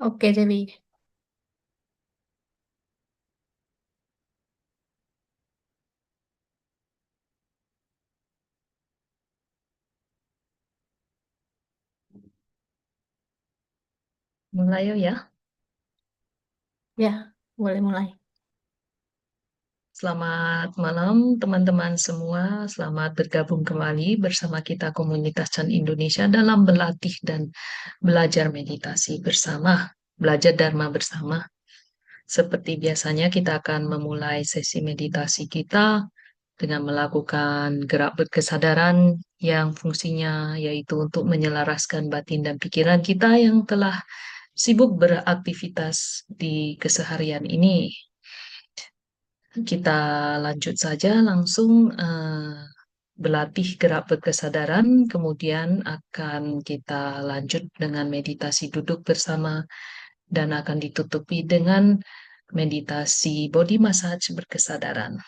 Oke, Dewi. Mulai yuk ya. Ya, boleh mulai. Selamat malam teman-teman semua. Selamat bergabung kembali bersama kita Komunitas Chan Indonesia dalam berlatih dan belajar meditasi bersama, belajar Dharma bersama. Seperti biasanya kita akan memulai sesi meditasi kita dengan melakukan gerak berkesadaran yang fungsinya yaitu untuk menyelaraskan batin dan pikiran kita yang telah sibuk beraktivitas di keseharian ini. Kita lanjut saja langsung berlatih gerak berkesadaran, kemudian akan kita lanjut dengan meditasi duduk bersama dan akan ditutupi dengan meditasi body massage berkesadaran.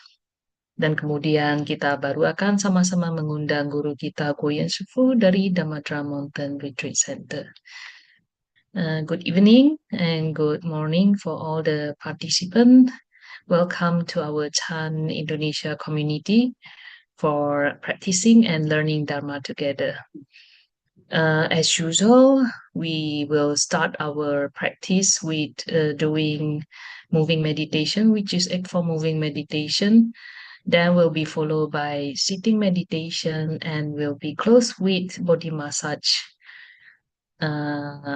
Dan kemudian kita baru akan sama-sama mengundang guru kita Guo Yuan Shifu dari Dharma Mountain Retreat Center. Good evening and good morning for all the participants. Welcome to our Chan Indonesia community for practicing and learning Dharma together. As usual, we will start our practice with doing moving meditation, which is 8-4 moving meditation. Then will be followed by sitting meditation and will be closed with body massage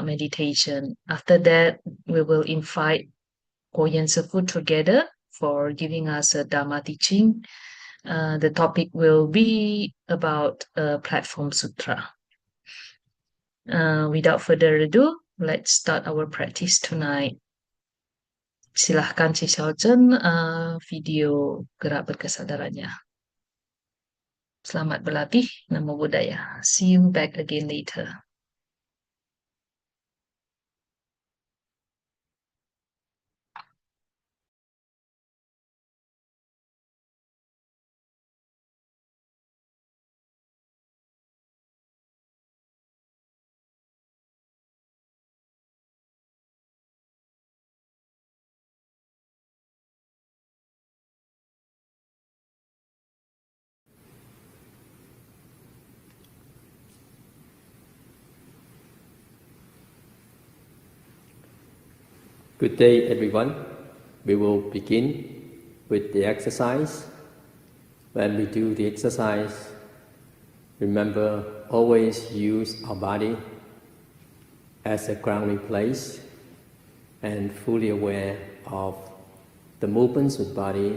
meditation. After that, we will invite Koyan Sefu together for giving us a Dharma teaching. The topic will be about Platform Sutra. Without further ado, let's start our practice tonight. Silahkan si Xiaozhen video gerak berkesadarannya. Selamat berlatih, Namo Buddhaya. See you back again later. Good day, everyone. We will begin with the exercise. When we do the exercise, remember always use our body as a grounding place and fully aware of the movements of the body,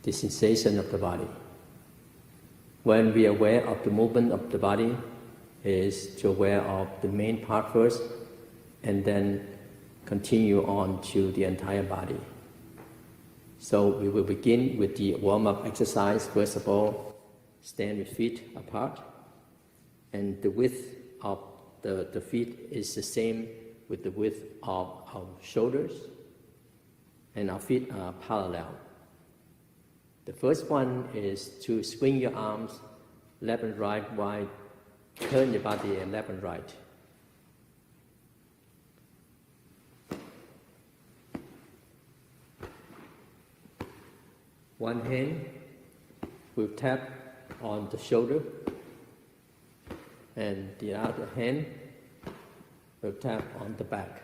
the sensation of the body. When we are aware of the movement of the body, is to aware of the main part first and then continue on to the entire body. So we will begin with the warm-up exercise. First of all, stand with feet apart, and the width of the feet is the same with the width of our shoulders, and our feet are parallel. The first one is to swing your arms left and right, wide, turn your body left and right. One hand will tap on the shoulder, and the other hand will tap on the back.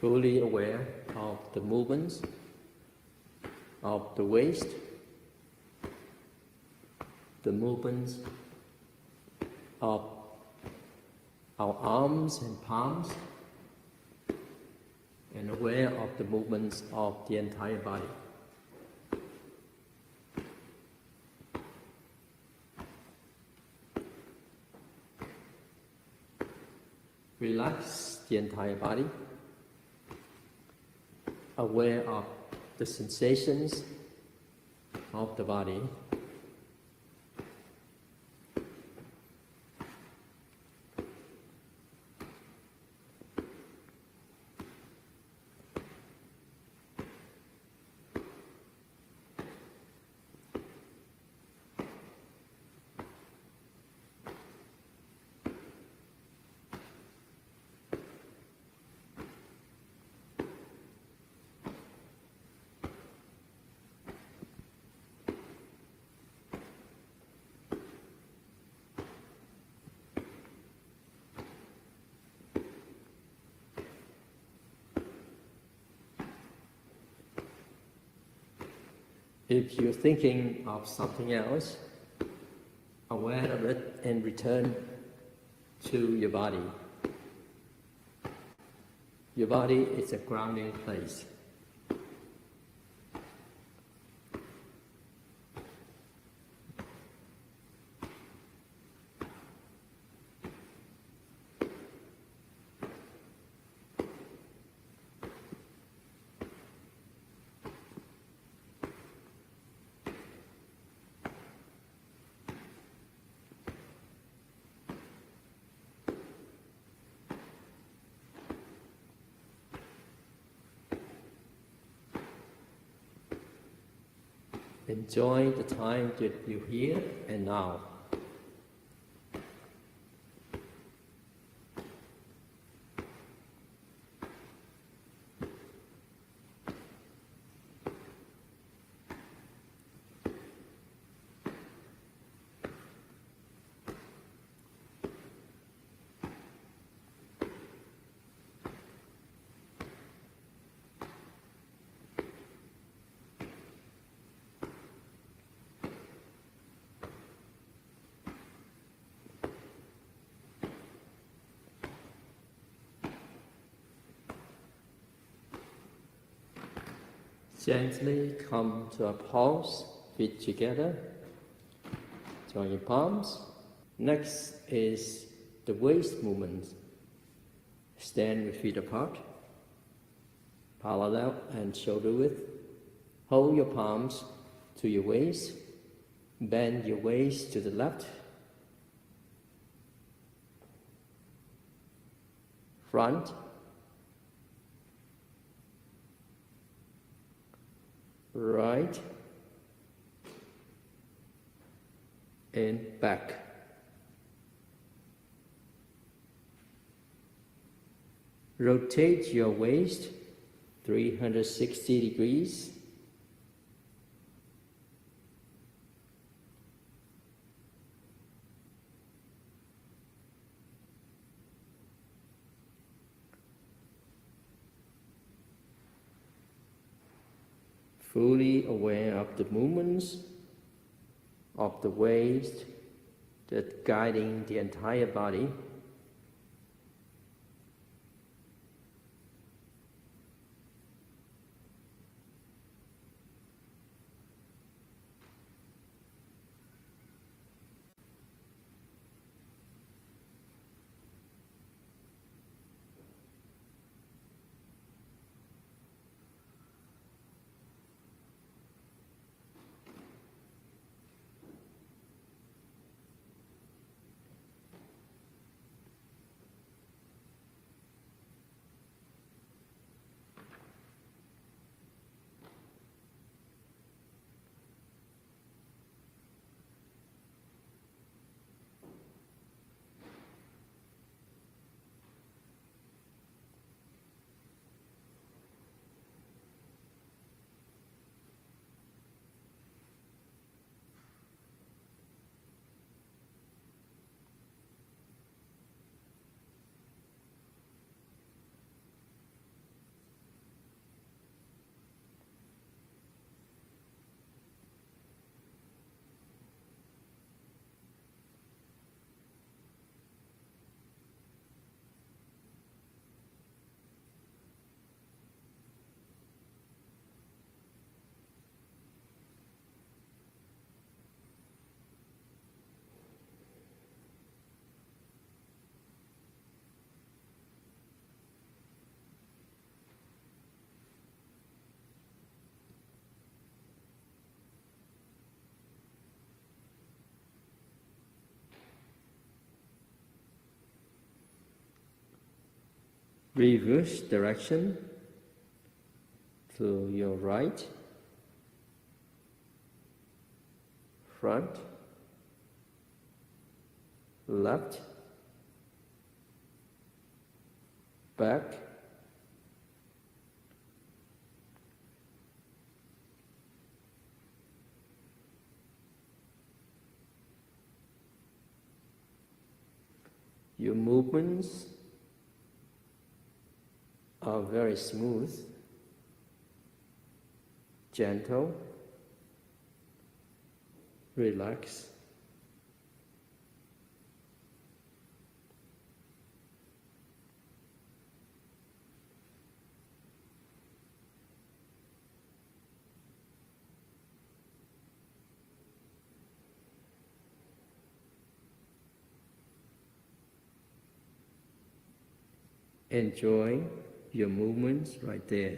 Fully aware of the movements of the waist, the movements of our arms and palms, and aware of the movements of the entire body. Relax the entire body, aware of the sensations of the body, If you're thinking of something else, aware of it and return to your body. Your body is a grounding place. Enjoy the time that you're here and now. Gently come to a pause, feet together, join your palms. Next is the waist movement. Stand with feet apart, parallel and shoulder width. Hold your palms to your waist, bend your waist to the left, front, right, and back. Rotate your waist 360 degrees. Fully aware of the movements of the waist that guiding the entire body. Reverse direction to your right, front, left, back, your movements are very smooth, gentle, relax. Enjoy your movements right there.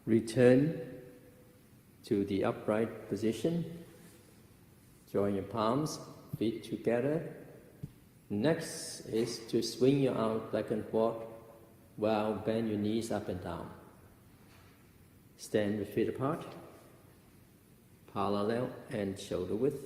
Return to the upright position. Join your palms, feet together. Next is to swing your arms back and forth while bend your knees up and down. Stand with feet apart, parallel and shoulder width.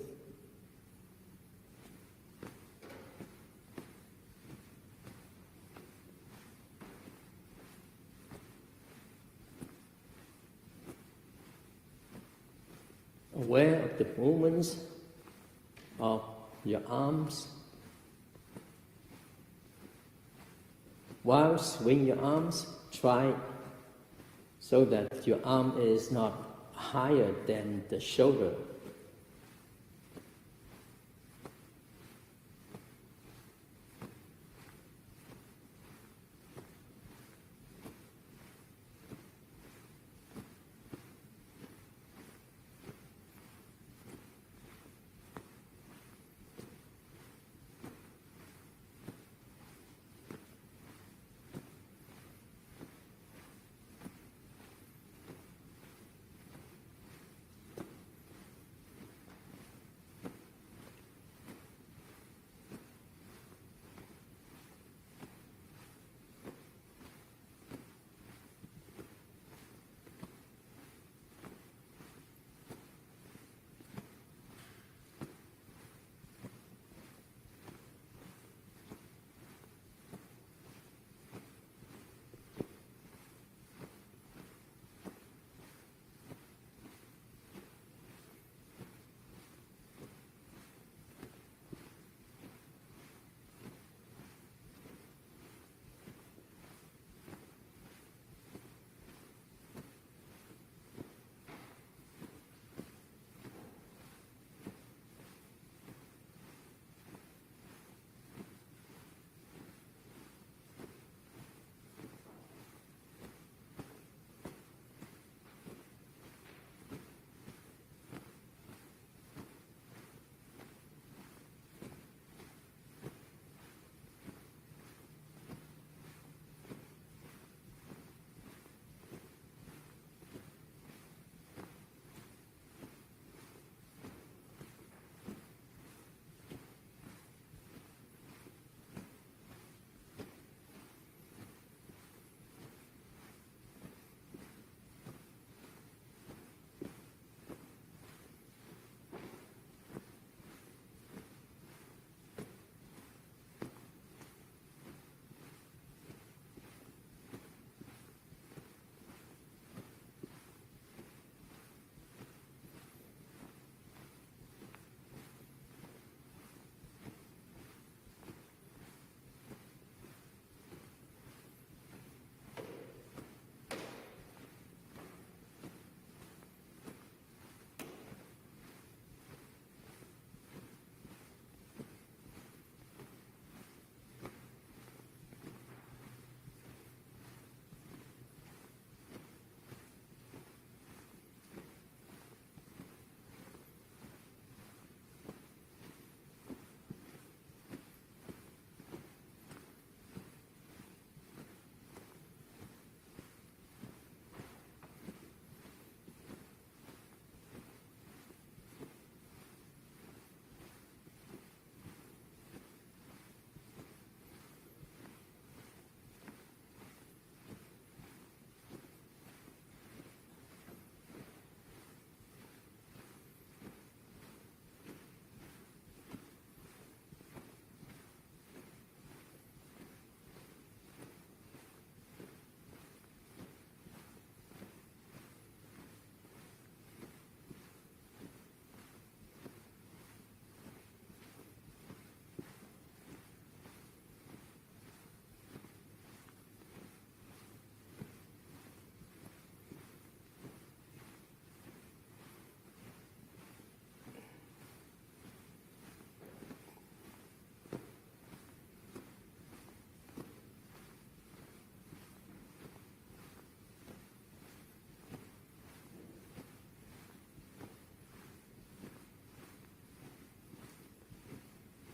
Aware of the movements of your arms. While swing your arms, try so that your arm is not higher than the shoulder.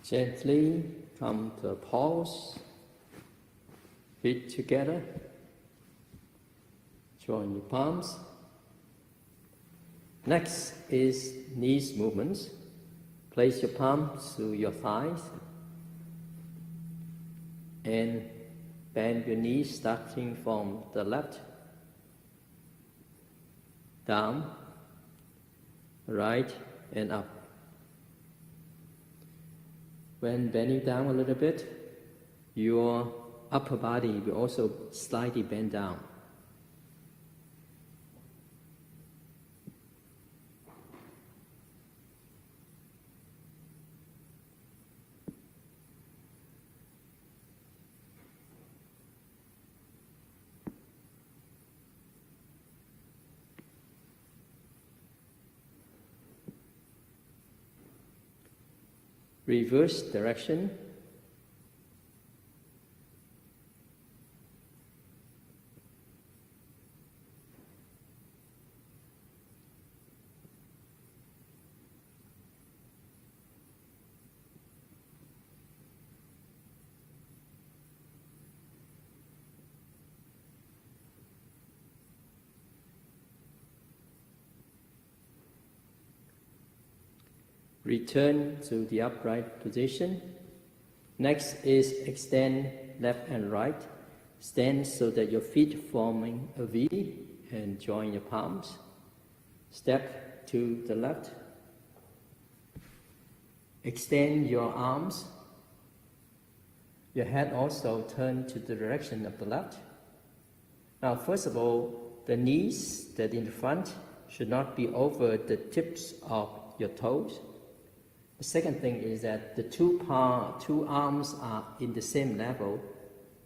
Gently come to a pause, feet together, join your palms. Next is knees movements. Place your palms to your thighs and bend your knees starting from the left, down, right and up. When bending down a little bit, your upper body will also slightly bend down. Reverse direction. Return to the upright position. Next is extend left and right. Stand so that your feet forming a V and join your palms. Step to the left. Extend your arms. Your head also turn to the direction of the left. Now, first of all, the knees that in front should not be over the tips of your toes. The second thing is that the two arms are in the same level,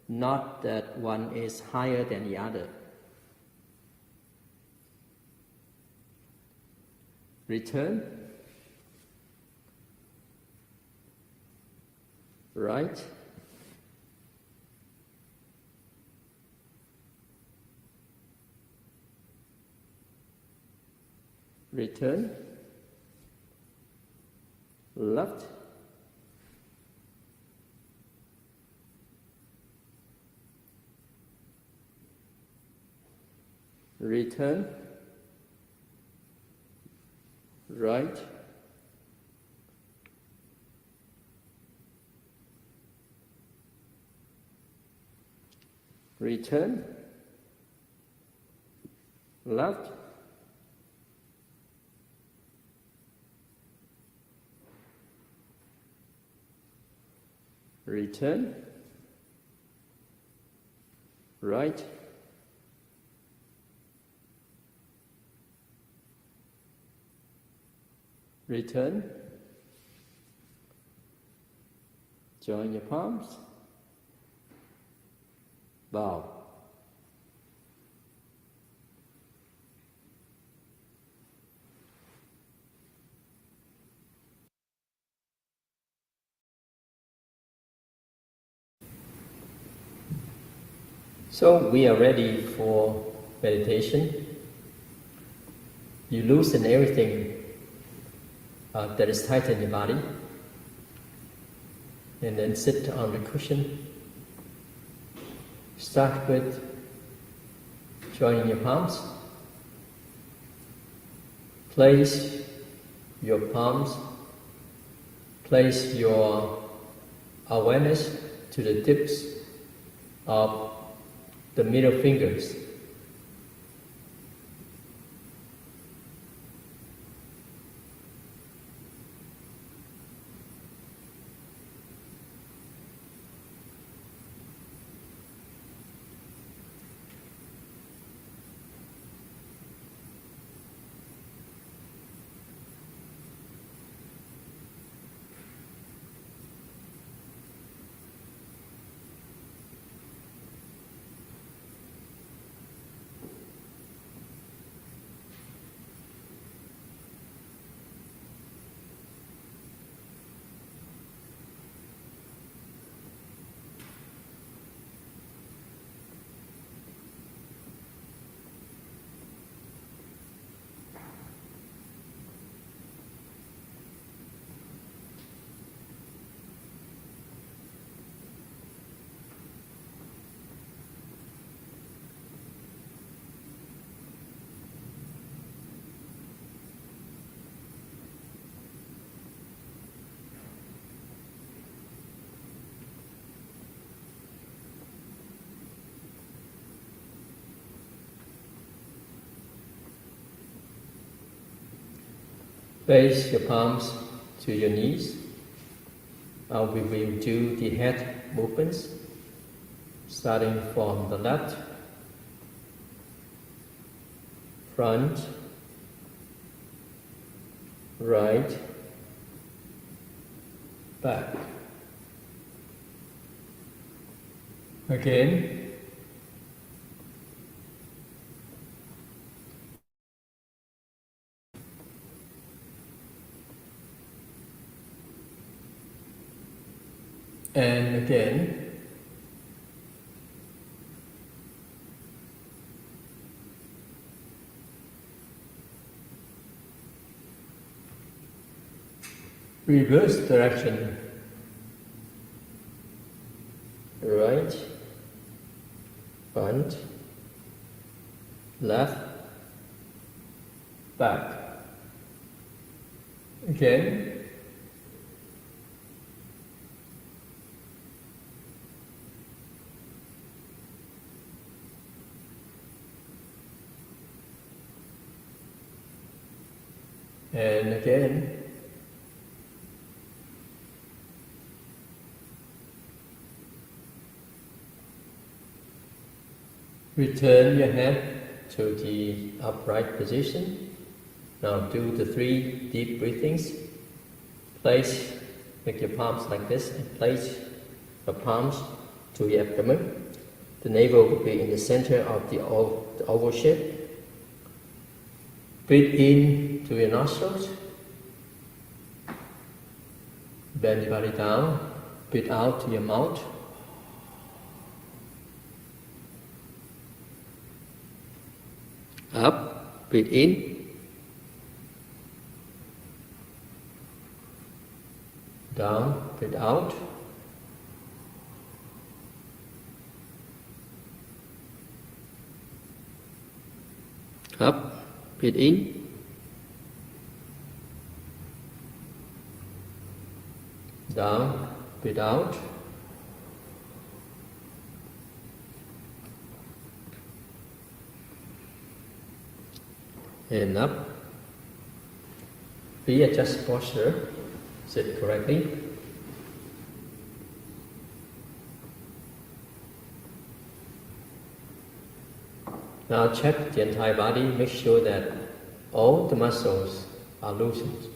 not that one is higher than the other. Return. Right. Return. Left. Return. Right. Return. Left. Return. Right. Return. Join your palms. Bow. So we are ready for meditation. You loosen everything that is tight in your body, and then sit on the cushion. Start with joining your palms. Place your palms, place your awareness to the tips of the middle fingers. Place your palms to your knees. We will do the head movements, starting from the left, front, right, back. Again. And again. Reverse direction. Right, front, left, back. Again. And again. Return your head to the upright position. Now do the 3 deep breathings. Make your palms like this and place your palms to the abdomen. The navel will be in the center of the oval shape. Breathe in to your nostrils. Bend your body down. Breathe out to your mouth. Up, breathe in. Down, breathe out. Up, breathe in. Down, breathe out. And up. Readjust posture. Sit correctly. Now check the entire body. Make sure that all the muscles are loosened.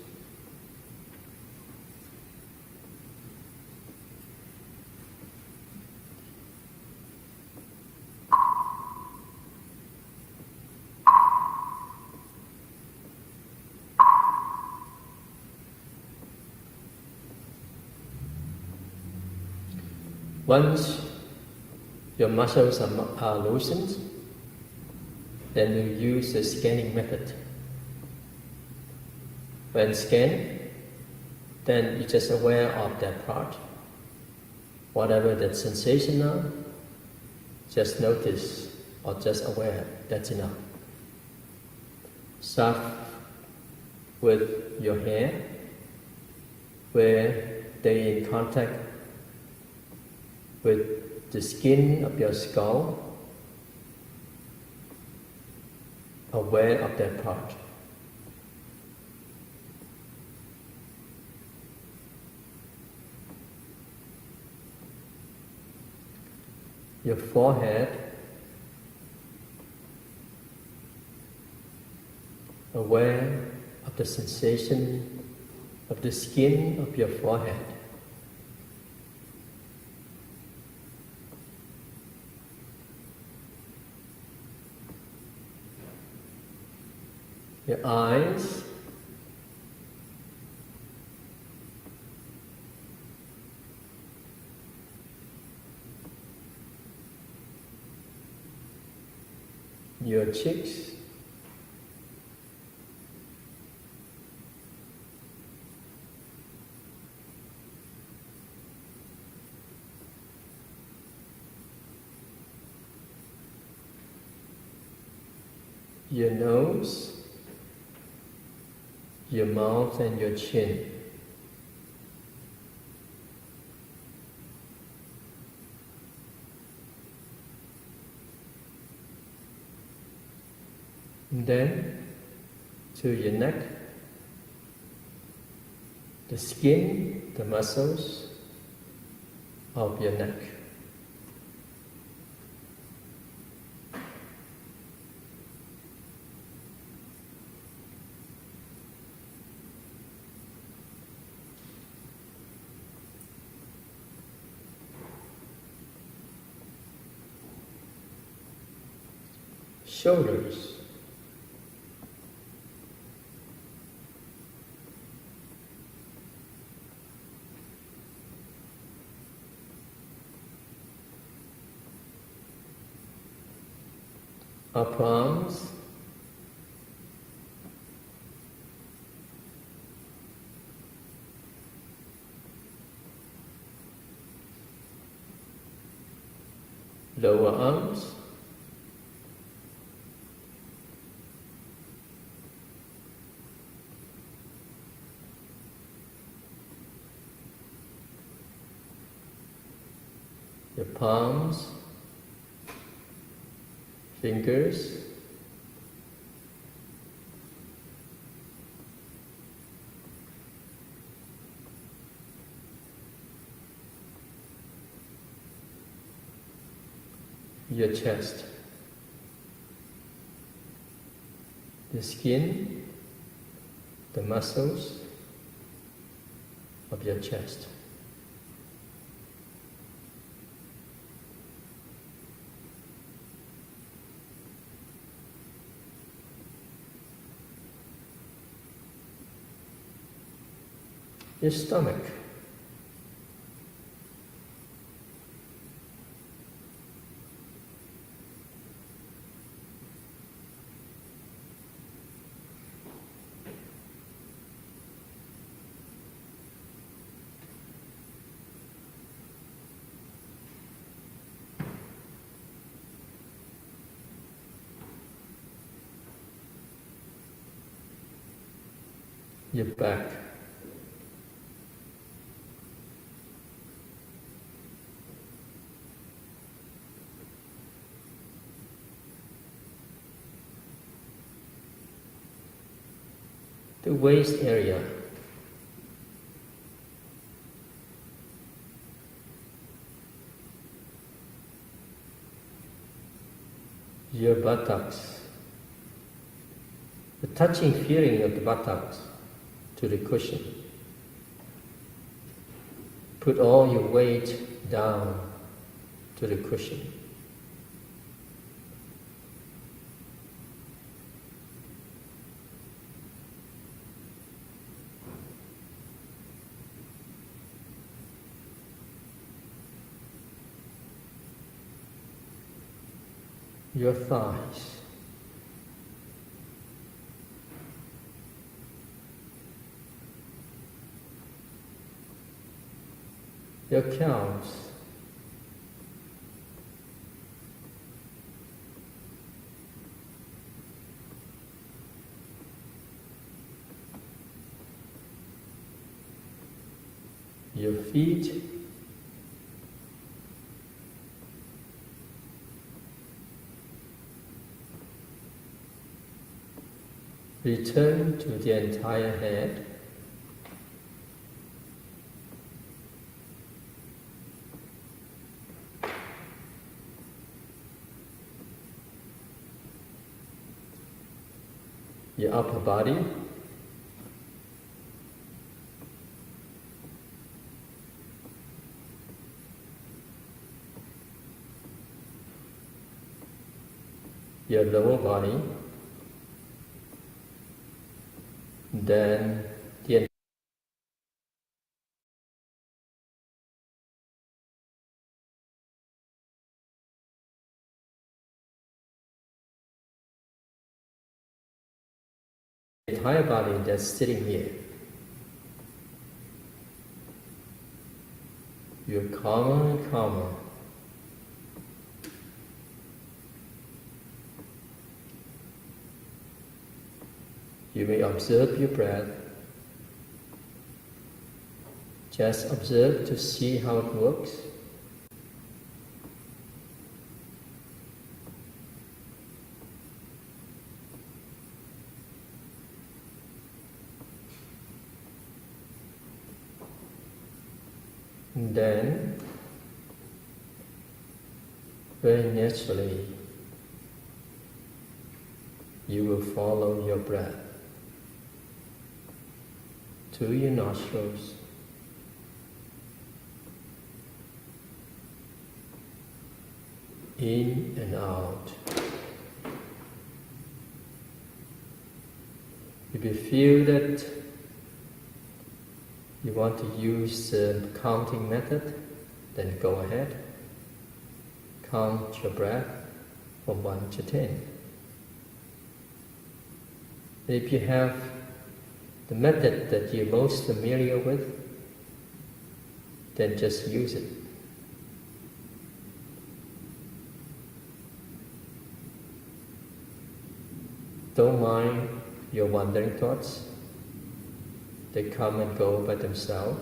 Once your muscles are loosened, then you use the scanning method. When scan, then you're just aware of that part. Whatever that sensation now, just notice or just aware, that's enough. Start with your hair, where they in contact with the skin of your skull, aware of that part. Your forehead, aware of the sensation of the skin of your forehead. Your eyes, your cheeks, your nose, your mouth and your chin. And then to your neck, the skin, the muscles of your neck. Shoulders, upper arms, lower arms, your palms, fingers, your chest, the skin, the muscles of your chest. Your stomach, your back, the waist area, your buttocks, the touching feeling of the buttocks to the cushion. Put all your weight down to the cushion. Your thighs, your calves, your feet, return to the entire head, your upper body, your lower body, then the entire body that's sitting here. You're calmer and calmer. You may observe your breath. Just observe to see how it works. And then, very naturally, you will follow your breath to your nostrils, in and out. If you feel that you want to use the counting method, then go ahead. Count your breath from 1 to 10. If you have the method that you're most familiar with, then just use it. Don't mind your wandering thoughts. They come and go by themselves.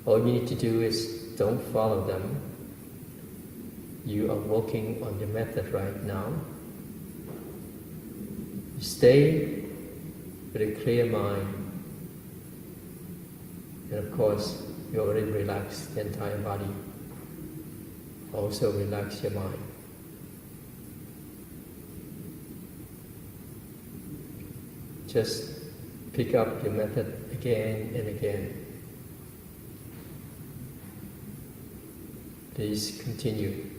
All you need to do is don't follow them. You are working on your method right now. Stay with a clear mind. And of course, you already relaxed the entire body. Also relax your mind. Just pick up your method again and again. Please continue.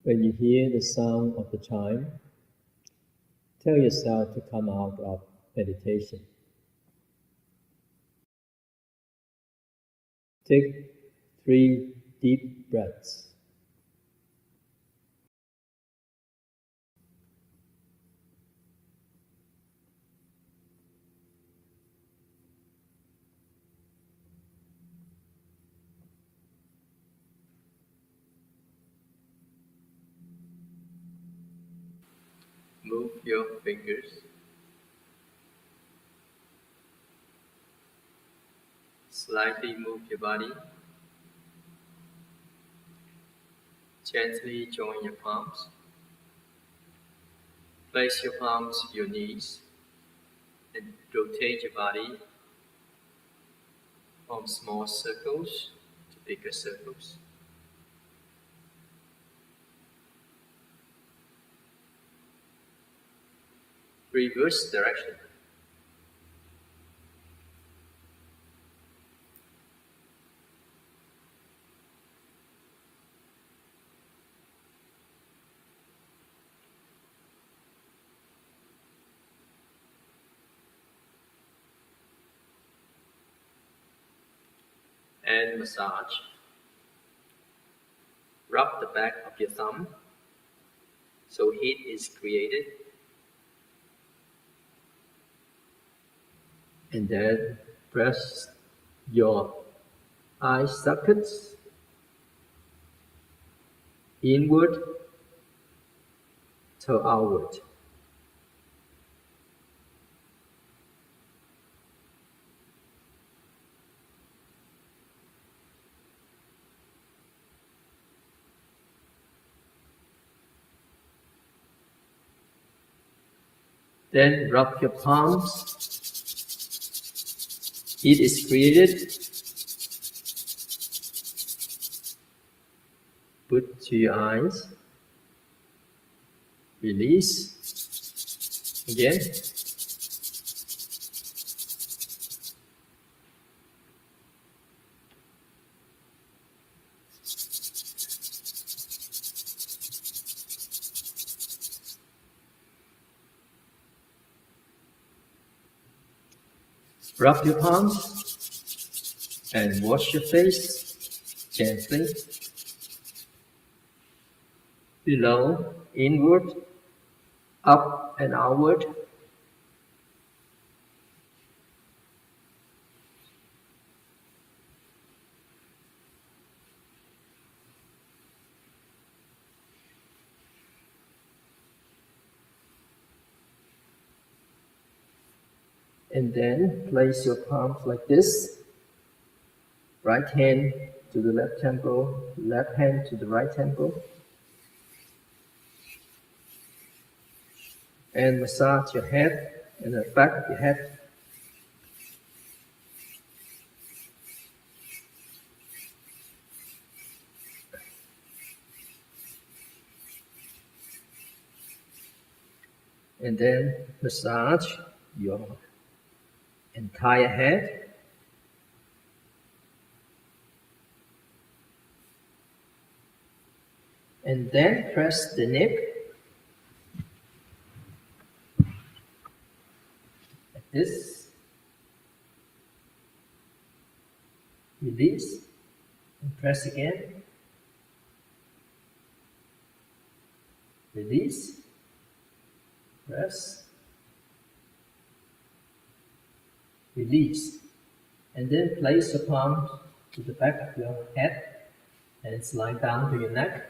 When you hear the sound of the chime, tell yourself to come out of meditation. Take 3 deep breaths. Move your fingers. Slightly move your body. Gently join your palms. Place your palms to your knees and rotate your body from small circles to bigger circles. Reverse direction. And massage. Rub the back of your thumb so heat is created. And then press your eye sockets inward to outward. Then rub your palms. Heat is created. Put to your eyes. Release. Again. Rub your palms and wash your face gently. Below, inward, up and outward. And then place your palms like this. Right hand to the left temple, left hand to the right temple. And massage your head and the back of your head. And then massage your entire head. And then press the neck like this. Release and press again. Release, press, release. And then place your palm to the back of your head and slide down to your neck.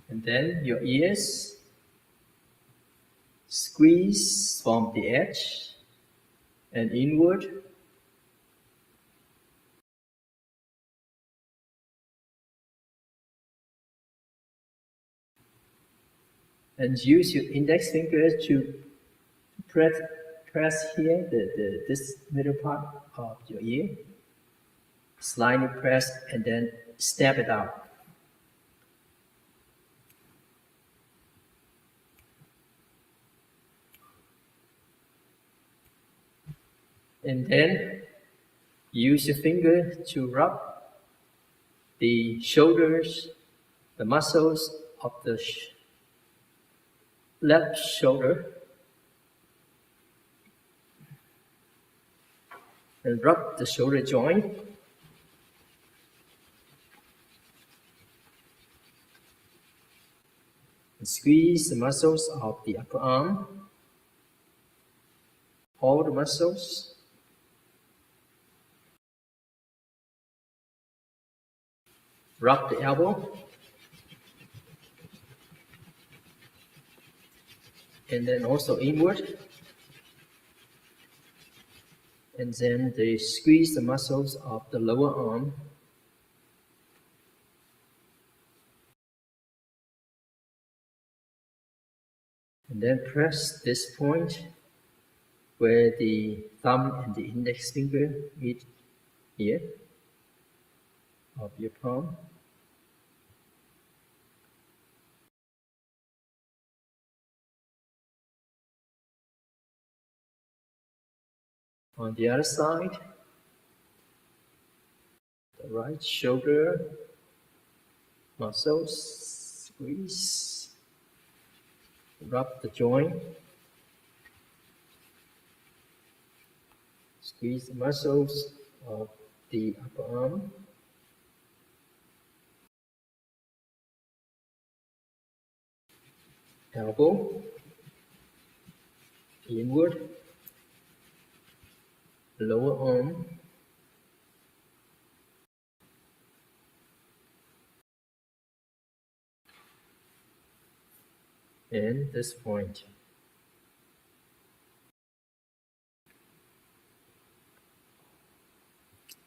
And then your ears, squeeze from the edge and inward. And use your index finger to press here, this middle part of your ear. Slightly press and then step it out. And then use your finger to rub the shoulders, the muscles of the left shoulder, and rub the shoulder joint. And squeeze the muscles of the upper arm, all the muscles. Rub the elbow. And then also inward. And then they squeeze the muscles of the lower arm. And then press this point where the thumb and the index finger meet here of your palm. On the other side, the right shoulder muscles, squeeze, rub the joint, squeeze the muscles of the upper arm. Elbow, inward, lower arm, and this point.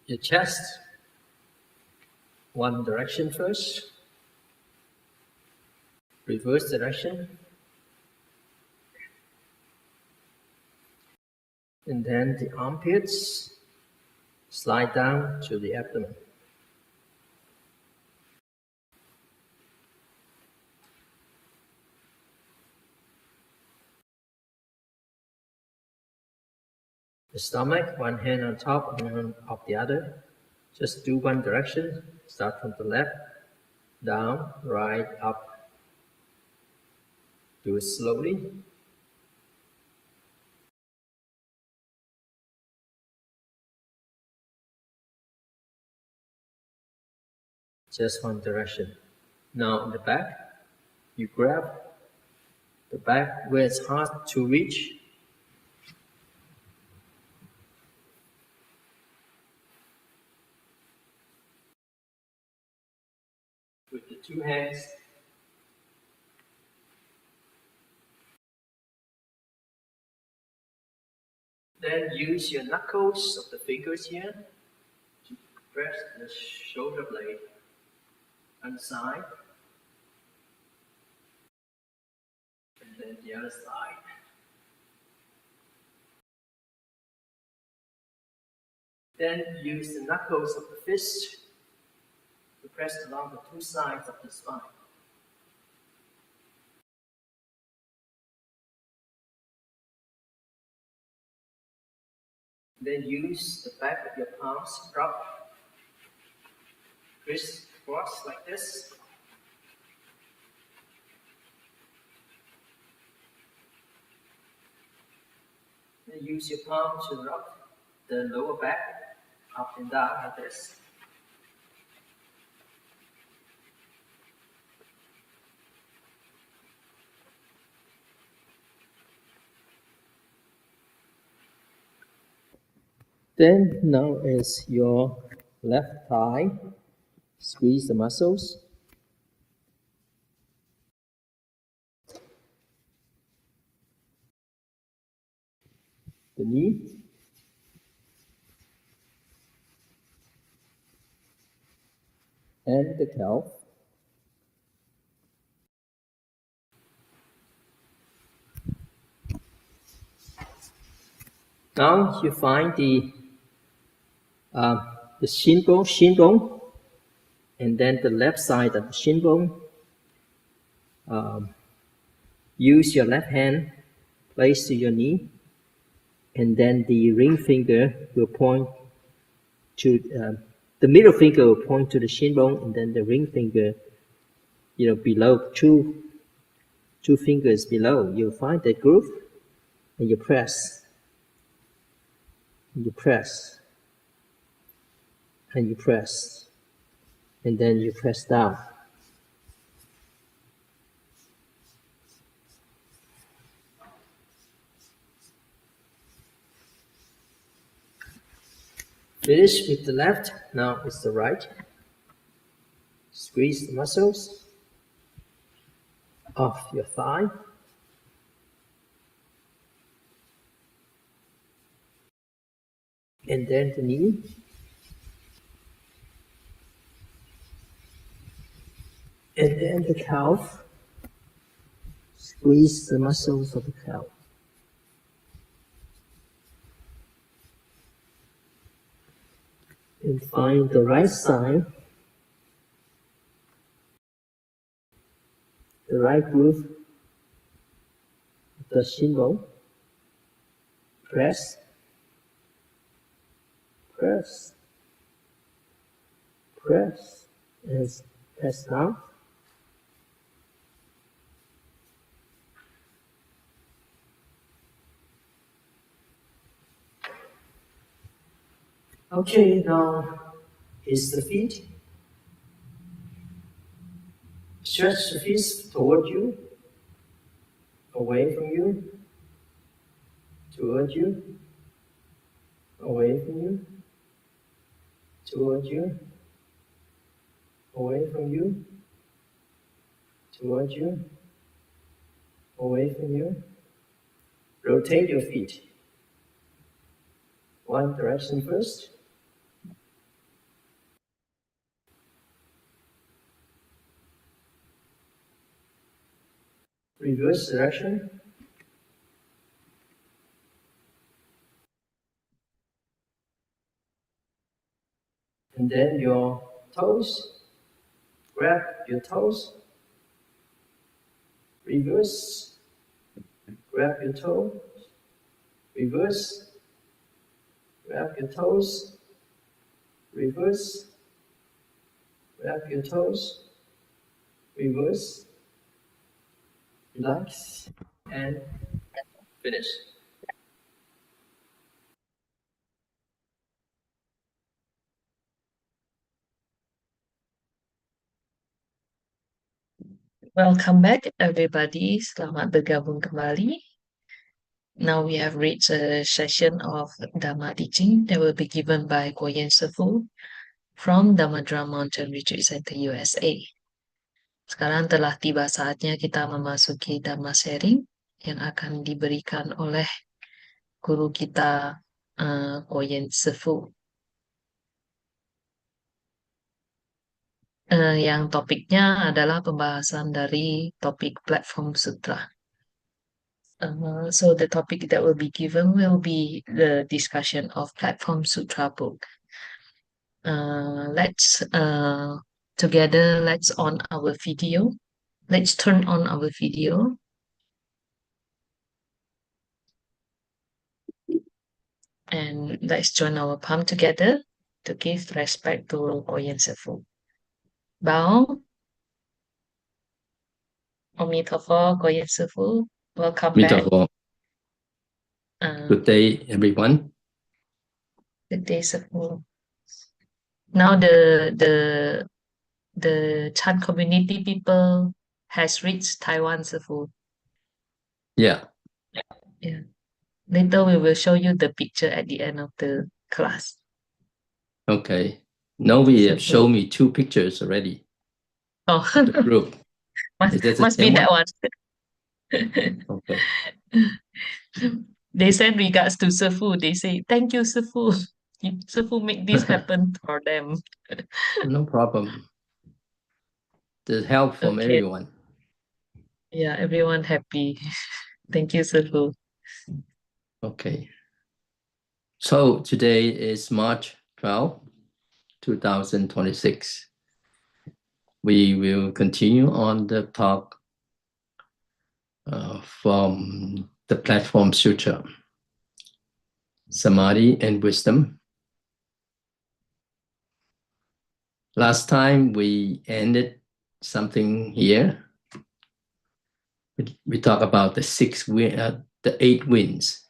Your chest, one direction first, reverse direction, and then the armpits slide down to the abdomen. The stomach, one hand on top and one on the other. Just do one direction. Start from the left, down, right, up. Do it slowly. Just one direction. Now in the back, you grab the back where it's hard to reach. With the two hands. Then use your knuckles of the fingers here to press the shoulder blade on the side. And then the other side. Then use the knuckles of the fist to press along the two sides of the spine. Then use the back of your palms, rub, crisscross like this. Then use your palm to rub the lower back up and down like this. Then now is your left thigh. Squeeze the muscles. The knee. And the calf. Now you find the the shin bone, and then the left side of the shin bone. Use your left hand, place to your knee, and then the ring finger will point to the middle finger will point to the shin bone, and then the ring finger, below, two fingers below. You'll find that groove, and you press, and you press, and you press, and then you press down. Finish with the left, now it's the right. Squeeze the muscles of your thigh. And then the knee. And then the calf. Squeeze the muscles of the calf. And find the right side, the right groove of the shin bone. Press, press, press, and press down. Okay, now is the feet. Stretch the feet toward you, away from you, toward you, away from you, toward you, away from you, toward you, away from you. Rotate your feet. One direction first. Reverse direction. And then your toes, grab your toes, reverse, grab your toe, reverse, grab your toes, reverse, grab your toes, reverse, relax, and finish. Welcome back, everybody. Selamat bergabung kembali. Now we have reached a session of Dharma teaching that will be given by Guo Yuan Shifu from Dharma Mountain Retreat Center, USA. Sekarang telah tiba saatnya kita memasuki Dharma sharing yang akan diberikan oleh guru kita, Guo Yuan Shifu. Yang topiknya adalah pembahasan dari topik platform Sutra. So the topic that will be given will be the discussion of Platform Sutra book. Let's together, let's on our video. Let's turn on our video. And let's join our palm together to give respect to Oyen Sefu. Bow. Omitofo, Oyen Sefu. Welcome back. Good day, everyone. Good day, Sefu. Now the Chan community people has reached Taiwan, Sefu. Yeah. Yeah. Later we will show you the picture at the end of the class. Okay. Now we have Sefu. shown me 2 pictures already. Oh, The group. must be that one. Okay. They send regards to Sefu. They say, thank you, Sefu. Sefu make this happen for them. No problem. The help from Okay. everyone. Yeah, everyone happy. Thank you, Sefu. Okay. So today is March 12th. 2026. We will continue on the talk from the platform Sutra, Samadhi and Wisdom. Last time we ended something here. We talked about the 8 winds: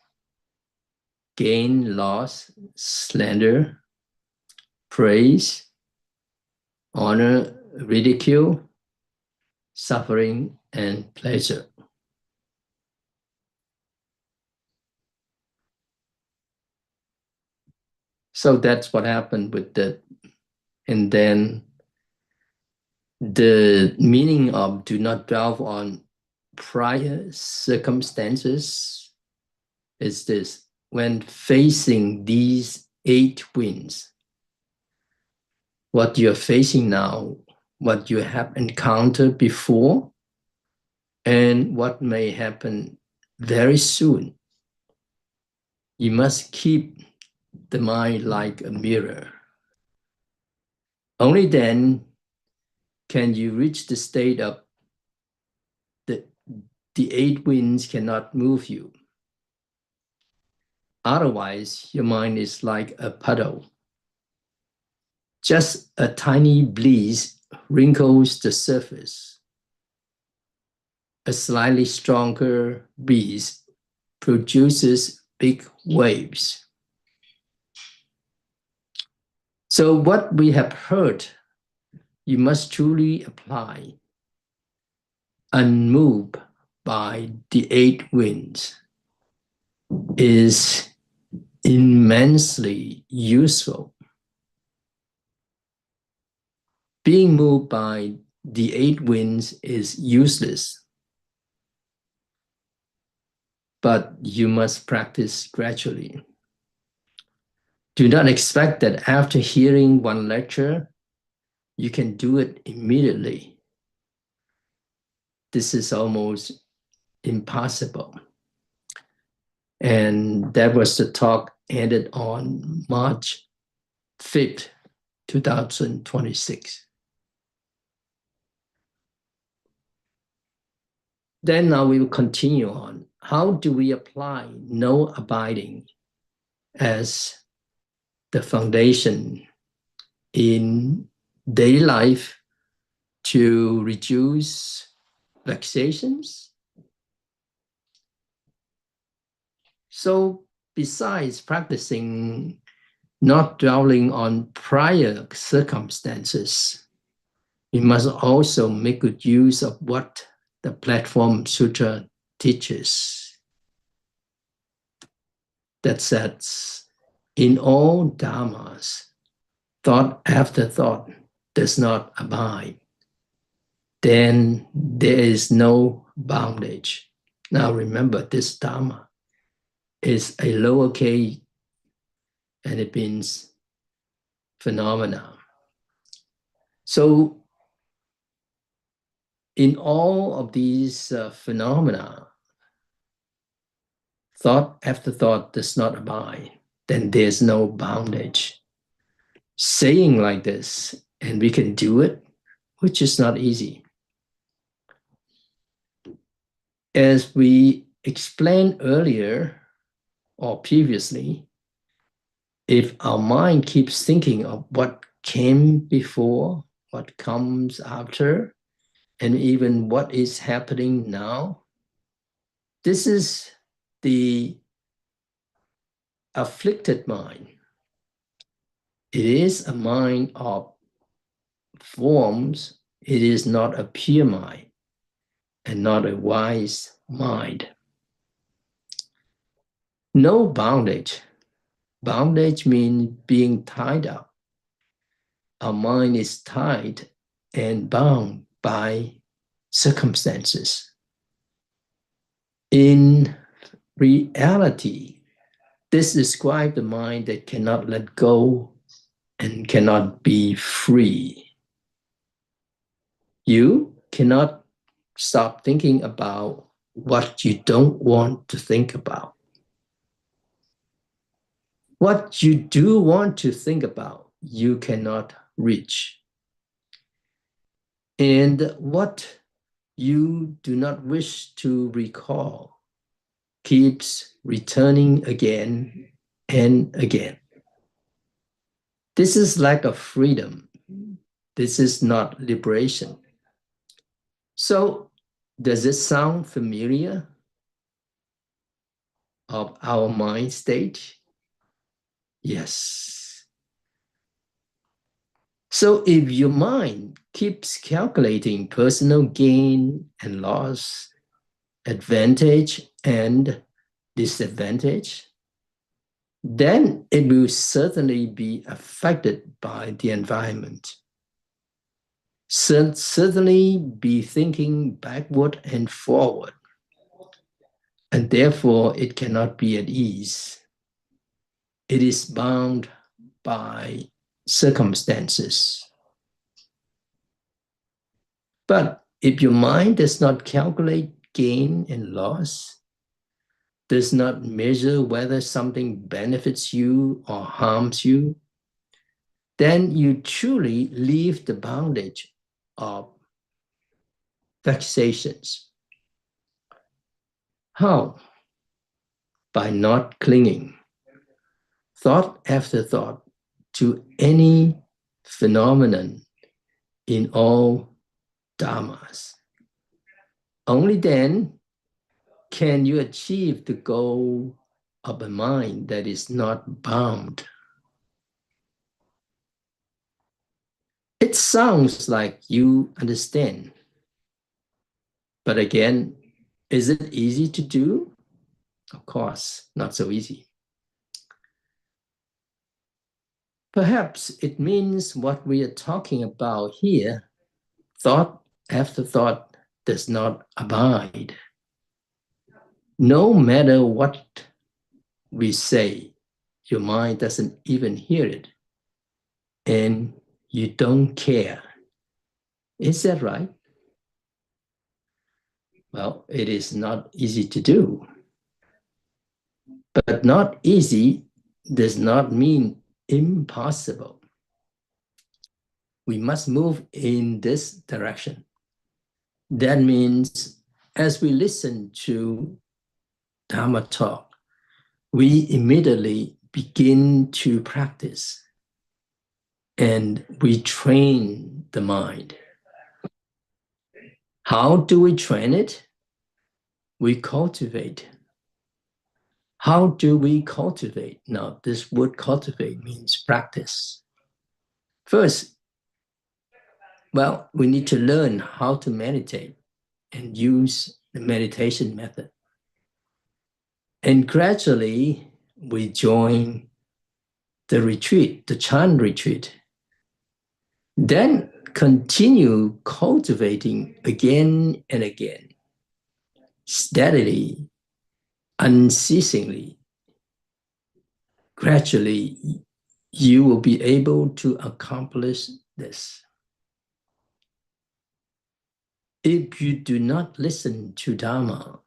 gain, loss, slander, praise, honor, ridicule, suffering, and pleasure. So that's what happened with and then the meaning of do not dwell on prior circumstances is this: when facing these 8 winds, what you're facing now, what you have encountered before, and what may happen very soon, you must keep the mind like a mirror. Only then can you reach the state of the 8 winds cannot move you. Otherwise, your mind is like a puddle. Just a tiny breeze wrinkles the surface. A slightly stronger breeze produces big waves. So what we have heard, you must truly apply, unmoved by the 8 winds, is immensely useful. Being moved by the 8 winds is useless, but you must practice gradually. Do not expect that after hearing one lecture, you can do it immediately. This is almost impossible. And that was the talk ended on March 5th, 2026. Then now we will continue on. How do we apply no abiding as the foundation in daily life to reduce vexations? So besides practicing not dwelling on prior circumstances, we must also make good use of what the Platform Sutra teaches. That says, in all dharmas, thought after thought does not abide. Then there is no bondage. Now remember, this dharma is a lowercase and it means phenomena. So in all of these phenomena, thought after thought does not abide, then there's no bondage. Saying like this, and we can do it, which is not easy. As we explained earlier or previously, if our mind keeps thinking of what came before, what comes after, and even what is happening now, this is the afflicted mind. It is a mind of forms. It is not a pure mind and not a wise mind. No bondage. Bondage means being tied up. Our mind is tied and bound by circumstances. In reality, this describes the mind that cannot let go and cannot be free. You cannot stop thinking about what you don't want to think about. What you do want to think about, you cannot reach. And what you do not wish to recall keeps returning again and again. This is lack of freedom. This is not liberation. So, does it sound familiar of our mind state? Yes. So if your mind keeps calculating personal gain and loss, advantage and disadvantage, then it will certainly be affected by the environment. Certainly be thinking backward and forward, and therefore it cannot be at ease. It is bound by circumstances. But if your mind does not calculate gain and loss, does not measure whether something benefits you or harms you, then you truly leave the bondage of vexations. How? By not clinging, thought after thought, to any phenomenon in all dharmas. Only then can you achieve the goal of a mind that is not bound. It sounds like you understand, but again, is it easy to do? Of course, not so easy. Perhaps it means what we are talking about here, thought after thought does not abide. No matter what we say, your mind doesn't even hear it, and you don't care. Is that right? Well, it is not easy to do. But not easy does not mean impossible. We must move in this direction. That means as we listen to Dharma talk, we immediately begin to practice and we train the mind. How do we train it? We cultivate. How do we cultivate? Now, this word cultivate means practice. First, well, we need to learn how to meditate and use the meditation method. And gradually, we join the retreat, the Chan retreat. Then continue cultivating again and again, steadily, unceasingly. Gradually, you will be able to accomplish this. If you do not listen to Dharma,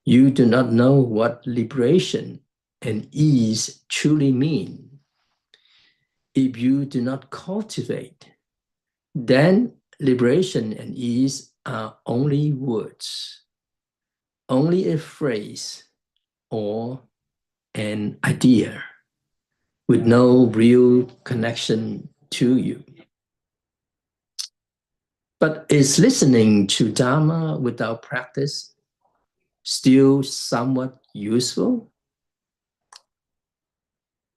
you do not know what liberation and ease truly mean. If you do not cultivate, then liberation and ease are only words, only a phrase or an idea with no real connection to you. But is listening to Dharma without practice still somewhat useful?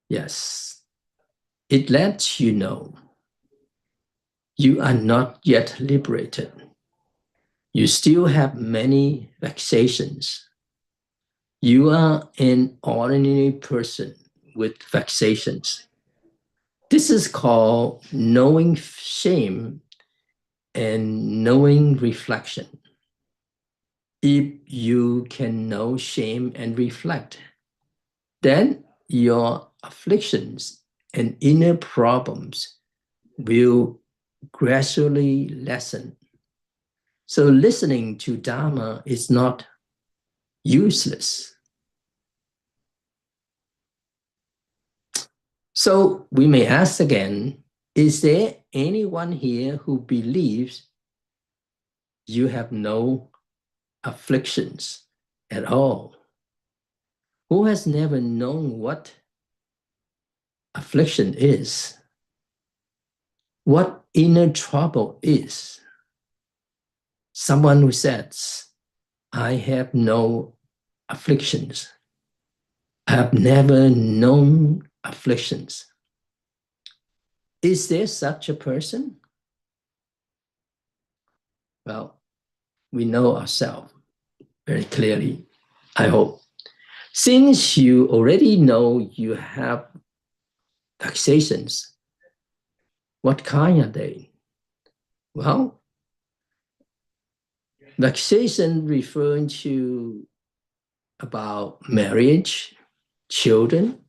Yes, it lets you know you are not yet liberated. You still have many vexations. You are an ordinary person with vexations. This is called knowing shame and knowing reflection. If you can know shame and reflect, then your afflictions and inner problems will gradually lessen. So listening to Dharma is not useless. So we may ask again, is there anyone here who believes you have no afflictions at all? Who has never known what affliction is? What inner trouble is? Someone who says, I have no afflictions. I have never known afflictions. Is there such a person? Well, we know ourselves very clearly, I hope. Since you already know you have vexations, what kind are they? Well, vexation referring to about marriage, children,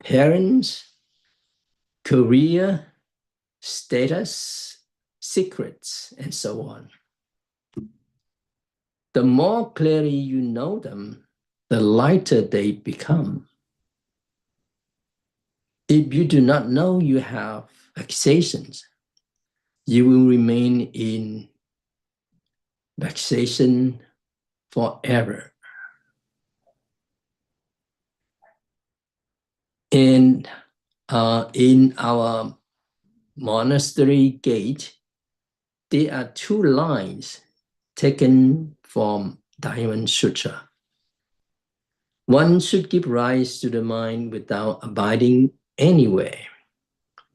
parents, career, status, secrets, and so on. The more clearly you know them, the lighter they become. If you do not know you have vexations, you will remain in vexation forever. And in our monastery gate, there are two lines taken from Diamond Sutra. One should give rise to the mind without abiding anywhere.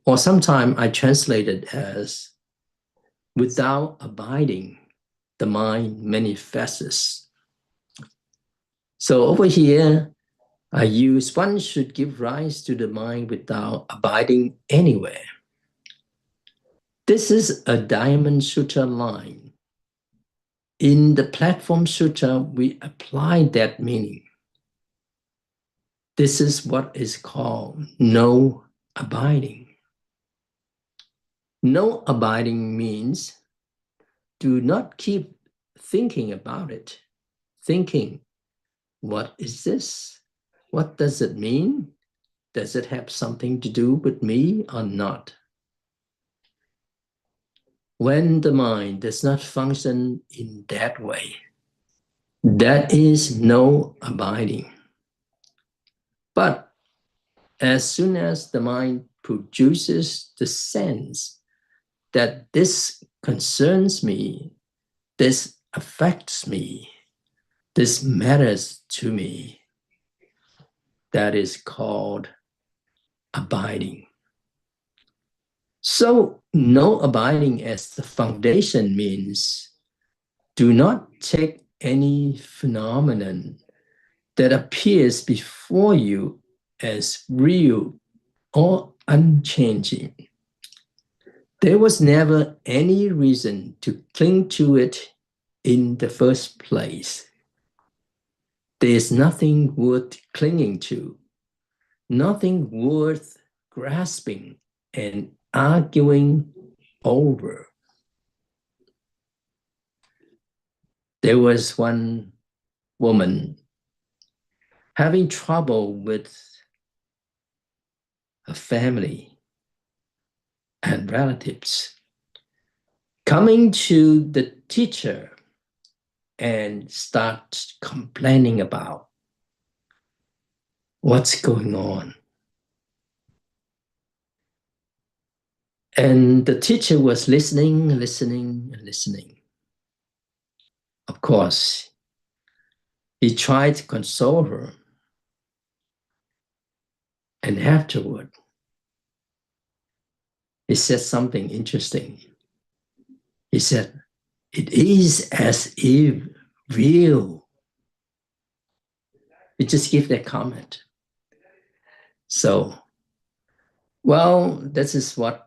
Or sometimes I translate it as, without abiding, the mind manifests. So over here, I use one should give rise to the mind without abiding anywhere. This is a Diamond Sutra line. In the Platform Sutra, we apply that meaning. This is what is called no abiding. No abiding means do not keep thinking about it. Thinking, what is this? What does it mean? Does it have something to do with me or not? When the mind does not function in that way, that is no abiding. But as soon as the mind produces the sense that this concerns me, this affects me, this matters to me, that is called abiding. So no abiding as the foundation means do not take any phenomenon that appears before you as real or unchanging. There was never any reason to cling to it in the first place. There is nothing worth clinging to, nothing worth grasping and arguing over. There was one woman having trouble with her family and relatives, coming to the teacher and start complaining about what's going on. And the teacher was listening. Of course, he tried to console her. And afterward, he said something interesting. He said, it is as if real. He just gave that comment. So, well, this is what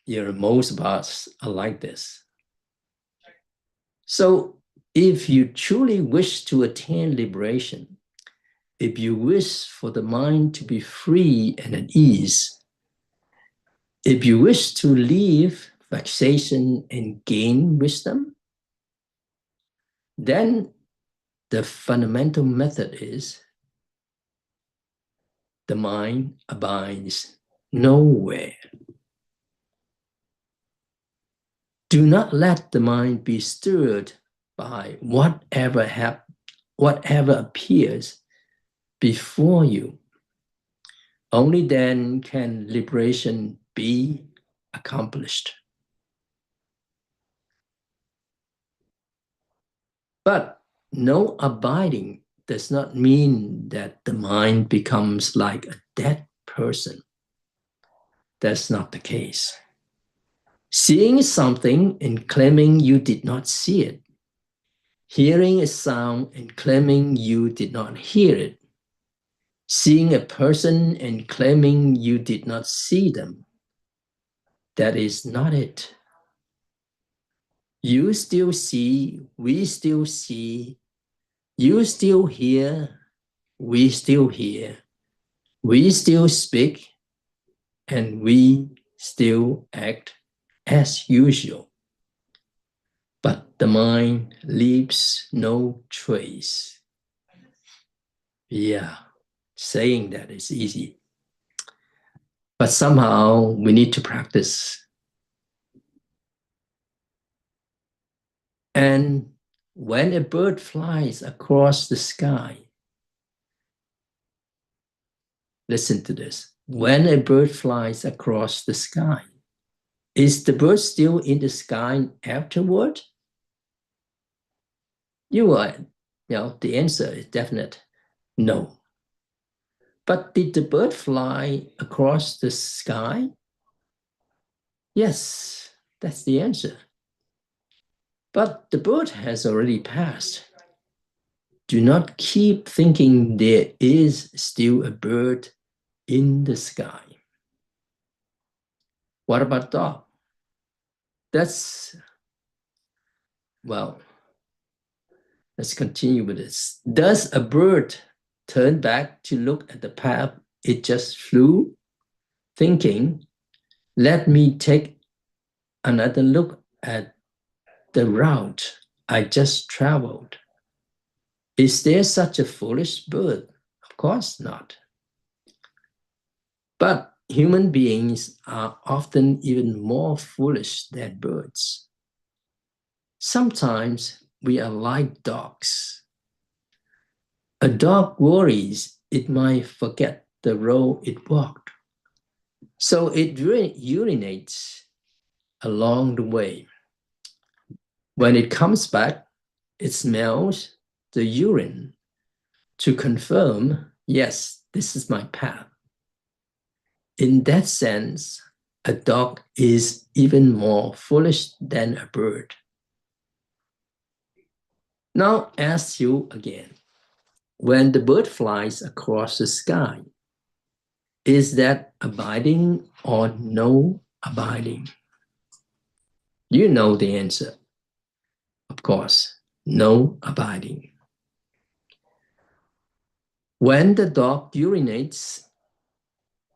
most of us are like this. So if you truly wish to attain liberation, if you wish for the mind to be free and at ease, if you wish to leave vexation and gain wisdom, then the fundamental method is the mind abides nowhere. Do not let the mind be stirred by whatever appears before you. Only then can liberation be accomplished. But no abiding does not mean that the mind becomes like a dead person. That's not the case. Seeing something and claiming you did not see it. Hearing a sound and claiming you did not hear it. Seeing a person and claiming you did not see them. That is not it. You still see, we still see. You still hear, we still hear. We still speak, and we still act as usual. But the mind leaves no trace. Yeah, saying that is easy. But somehow we need to practice. And when a bird flies across the sky, listen to this. When a bird flies across the sky, is the bird still in the sky afterward? The answer is definite, no. But did the bird fly across the sky? Yes, that's the answer. But the bird has already passed. Do not keep thinking there is still a bird in the sky. What about dog? Let's continue with this. Does a bird turn back to look at the path it just flew, thinking, let me take another look at the route I just traveled? Is there such a foolish bird? Of course not. But human beings are often even more foolish than birds. Sometimes we are like dogs. A dog worries it might forget the road it walked. So it urinates along the way. When it comes back, it smells the urine to confirm, yes, this is my path. In that sense, a dog is even more foolish than a bird. Now ask you again, when the bird flies across the sky, is that abiding or no abiding? You know the answer. Of course, no abiding. When the dog urinates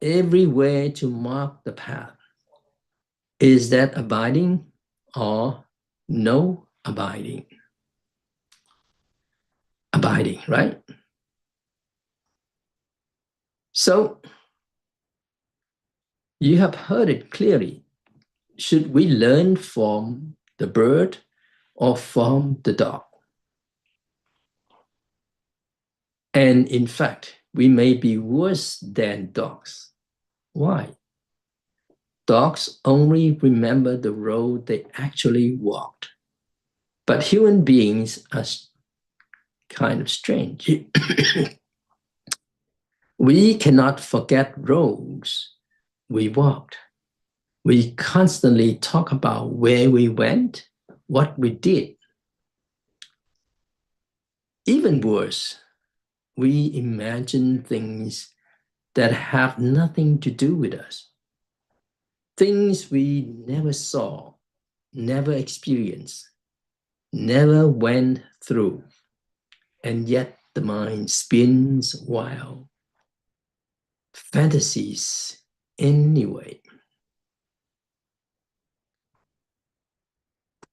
everywhere to mark the path, is that abiding or no abiding? Abiding, right? So, you have heard it clearly. Should we learn from the bird or from the dog? And in fact, we may be worse than dogs. Why? Dogs only remember the road they actually walked. But human beings are kind of strange. We cannot forget roads we walked. We constantly talk about where we went, what we did. Even worse, we imagine things that have nothing to do with us. Things we never saw, never experienced, never went through, and yet the mind spins wild fantasies anyway.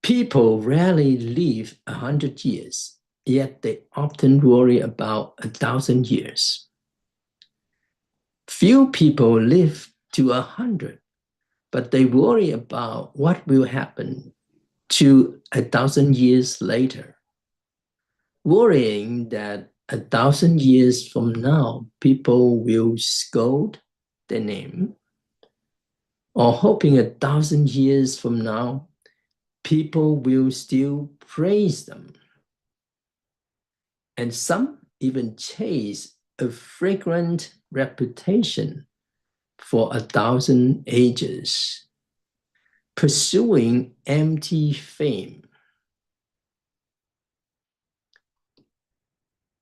People rarely live 100 years, yet they often worry about 1,000 years. Few people live to 100, but they worry about what will happen to 1,000 years later, worrying that 1,000 years from now, people will scold their name, or hoping 1,000 years from now, people will still praise them. And some even chase a fragrant reputation for 1,000 ages, pursuing empty fame.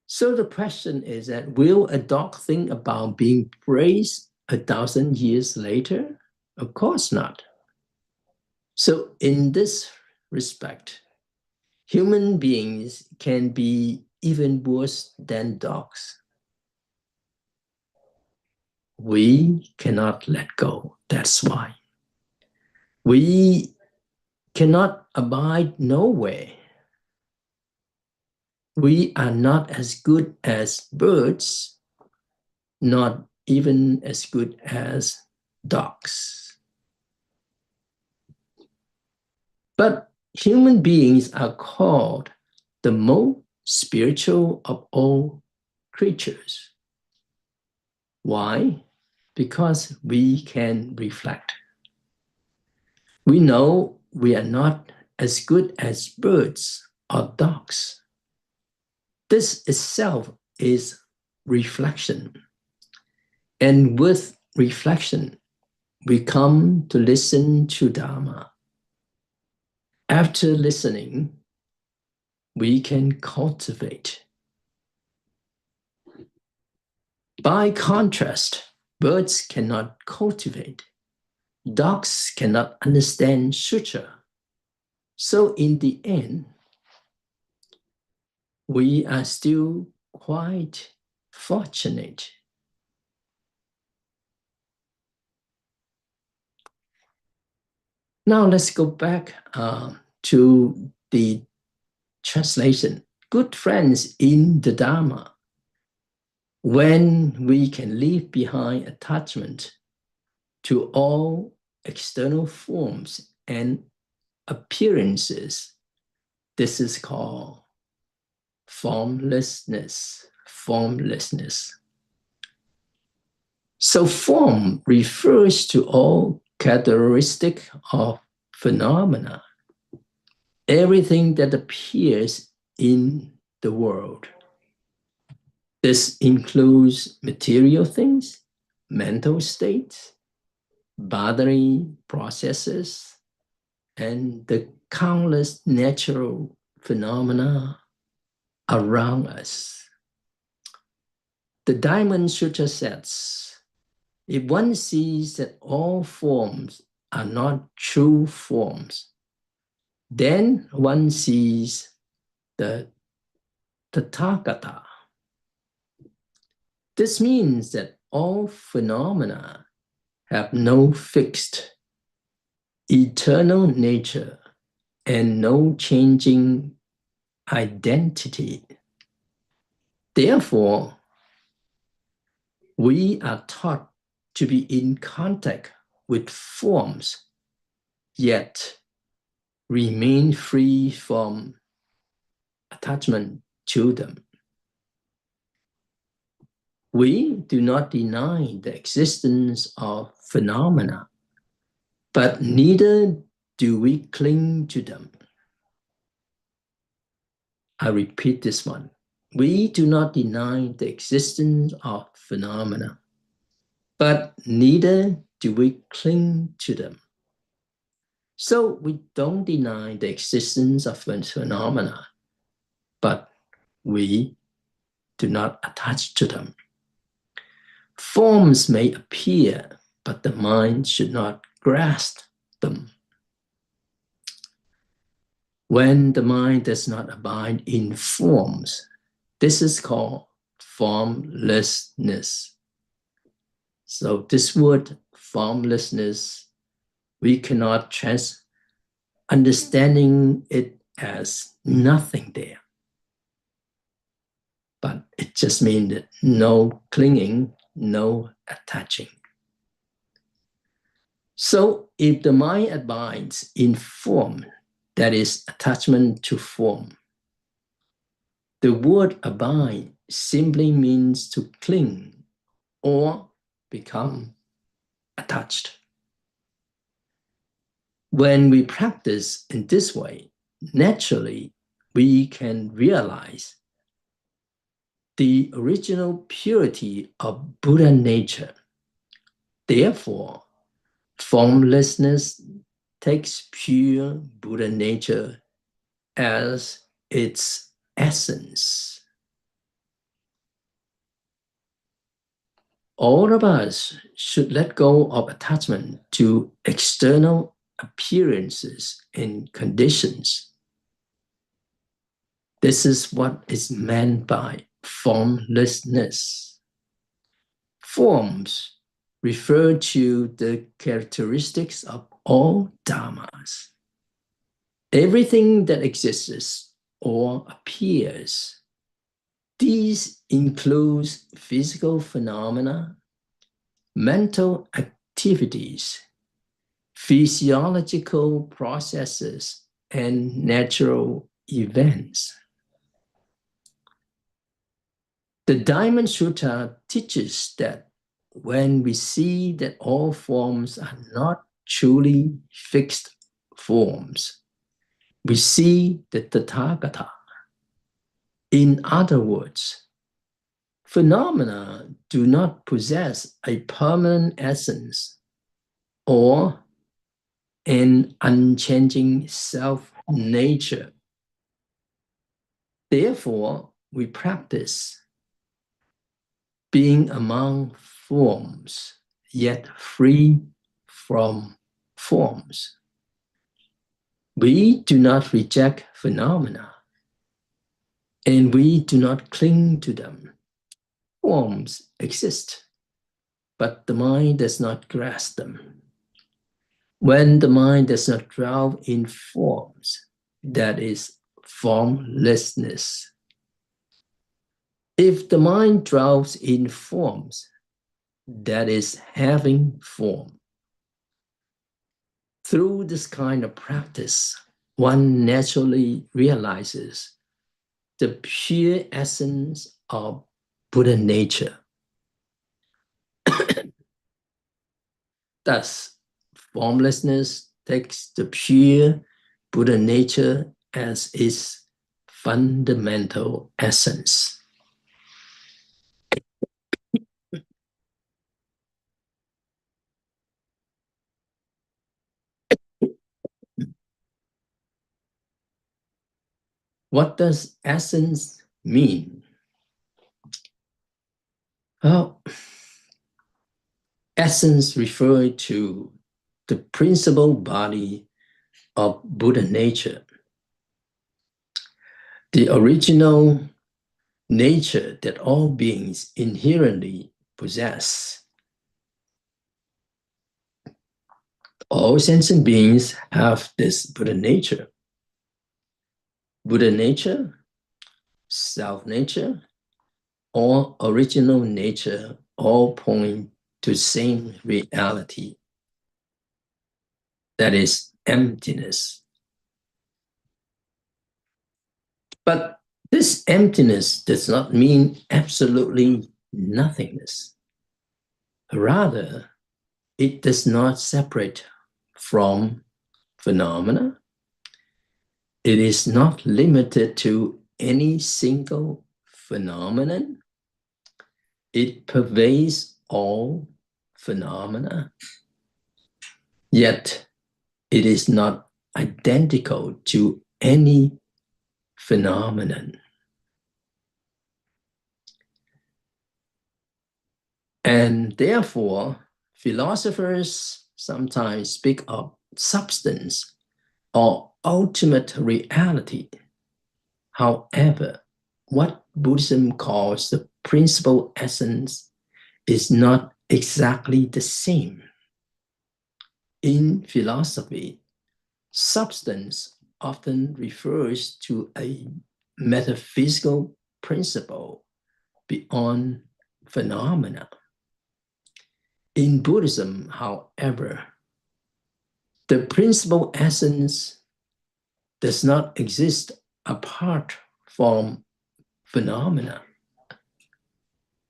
So the question is that, will a dog think about being praised 1,000 years later? Of course not. So in this respect, human beings can be even worse than dogs. We cannot let go. That's why. We cannot abide nowhere. We are not as good as birds, not even as good as dogs. But human beings are called the most spiritual of all creatures. Why? Because we can reflect. We know we are not as good as birds or dogs. This itself is reflection. And with reflection, we come to listen to Dharma. After listening, we can cultivate. By contrast, birds cannot cultivate. Dogs cannot understand Sutra. So in the end, we are still quite fortunate. Now let's go back to the translation. Good friends in the Dharma. When we can leave behind attachment to all external forms and appearances, this is called formlessness. Formlessness. So form refers to all characteristic of phenomena, everything that appears in the world. This includes material things, mental states, bodily processes, and the countless natural phenomena around us. The Diamond Sutra says, if one sees that all forms are not true forms, then one sees the Tathagata. This means that all phenomena have no fixed, eternal nature and no changing identity. Therefore, we are taught to be in contact with forms, yet remain free from attachment to them. We do not deny the existence of phenomena, but neither do we cling to them. I repeat this one. We do not deny the existence of phenomena, but neither do we cling to them. So we don't deny the existence of phenomena, but we do not attach to them. Forms may appear, but the mind should not grasp them. When the mind does not abide in forms, this is called formlessness. So this word formlessness, we cannot understanding it as nothing there. But it just means that no clinging, no attaching. So if the mind abides in form, that is attachment to form, the word abide simply means to cling or become attached. When we practice in this way, naturally we can realize the original purity of Buddha nature. Therefore, formlessness takes pure Buddha nature as its essence. All of us should let go of attachment to external appearances and conditions. This is what is meant by formlessness. Forms refer to the characteristics of all dharmas. Everything that exists or appears. These include physical phenomena, mental activities, physiological processes, and natural events. The Diamond Sutra teaches that when we see that all forms are not truly fixed forms, we see the Tathagata. In other words, phenomena do not possess a permanent essence or an unchanging self-nature. Therefore, we practice being among forms, yet free from forms. We do not reject phenomena, and we do not cling to them. Forms exist, but the mind does not grasp them. When the mind does not dwell in forms, that is formlessness. If the mind dwells in forms, that is having form. Through this kind of practice, one naturally realizes the pure essence of Buddha nature. Thus, formlessness takes the pure Buddha nature as its fundamental essence. What does essence mean? Well, essence refers to the principal body of Buddha nature, the original nature that all beings inherently possess. All sentient beings have this Buddha nature. Buddha nature, self-nature, or original nature all point to the same reality. That is emptiness. But this emptiness does not mean absolutely nothingness. Rather, it does not separate from phenomena. It is not limited to any single phenomenon. It pervades all phenomena. Yet, it is not identical to any phenomenon. And therefore, philosophers sometimes speak of substance or ultimate reality. However, what Buddhism calls the principal essence is not exactly the same. In philosophy, substance often refers to a metaphysical principle beyond phenomena. In Buddhism, however, the principal essence does not exist apart from phenomena.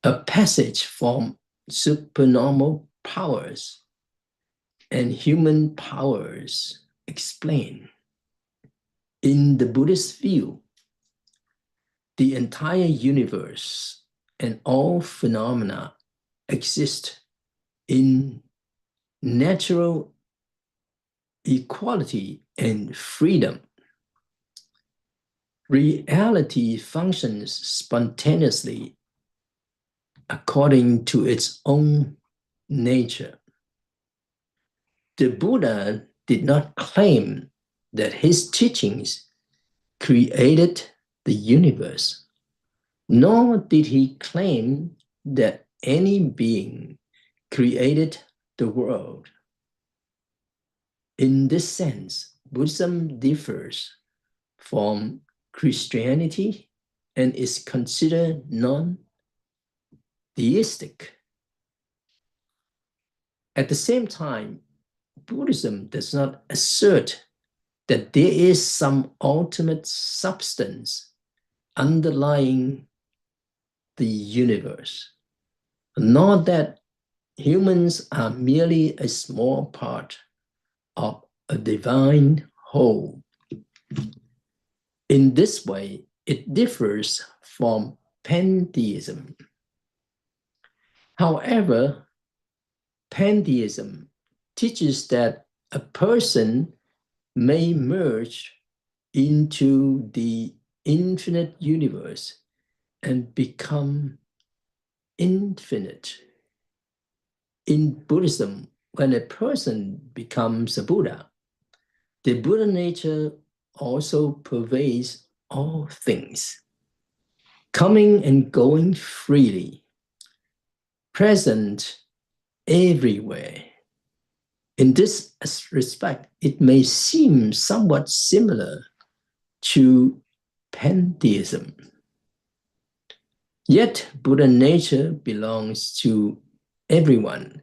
A passage from supernormal powers and human powers explain. In the Buddhist view, the entire universe and all phenomena exist in natural equality and freedom. Reality functions spontaneously according to its own nature. The Buddha did not claim that his teachings created the universe, nor did he claim that any being created the world. In this sense, Buddhism differs from Christianity and is considered non-theistic. At the same time, Buddhism does not assert that there is some ultimate substance underlying the universe, nor that humans are merely a small part of a divine whole. In this way, it differs from pantheism. However, pantheism teaches that a person may merge into the infinite universe and become infinite. In Buddhism, when a person becomes a Buddha, the Buddha nature also pervades all things, coming and going freely, present everywhere. In this respect, it may seem somewhat similar to pantheism. Yet, Buddha nature belongs to everyone,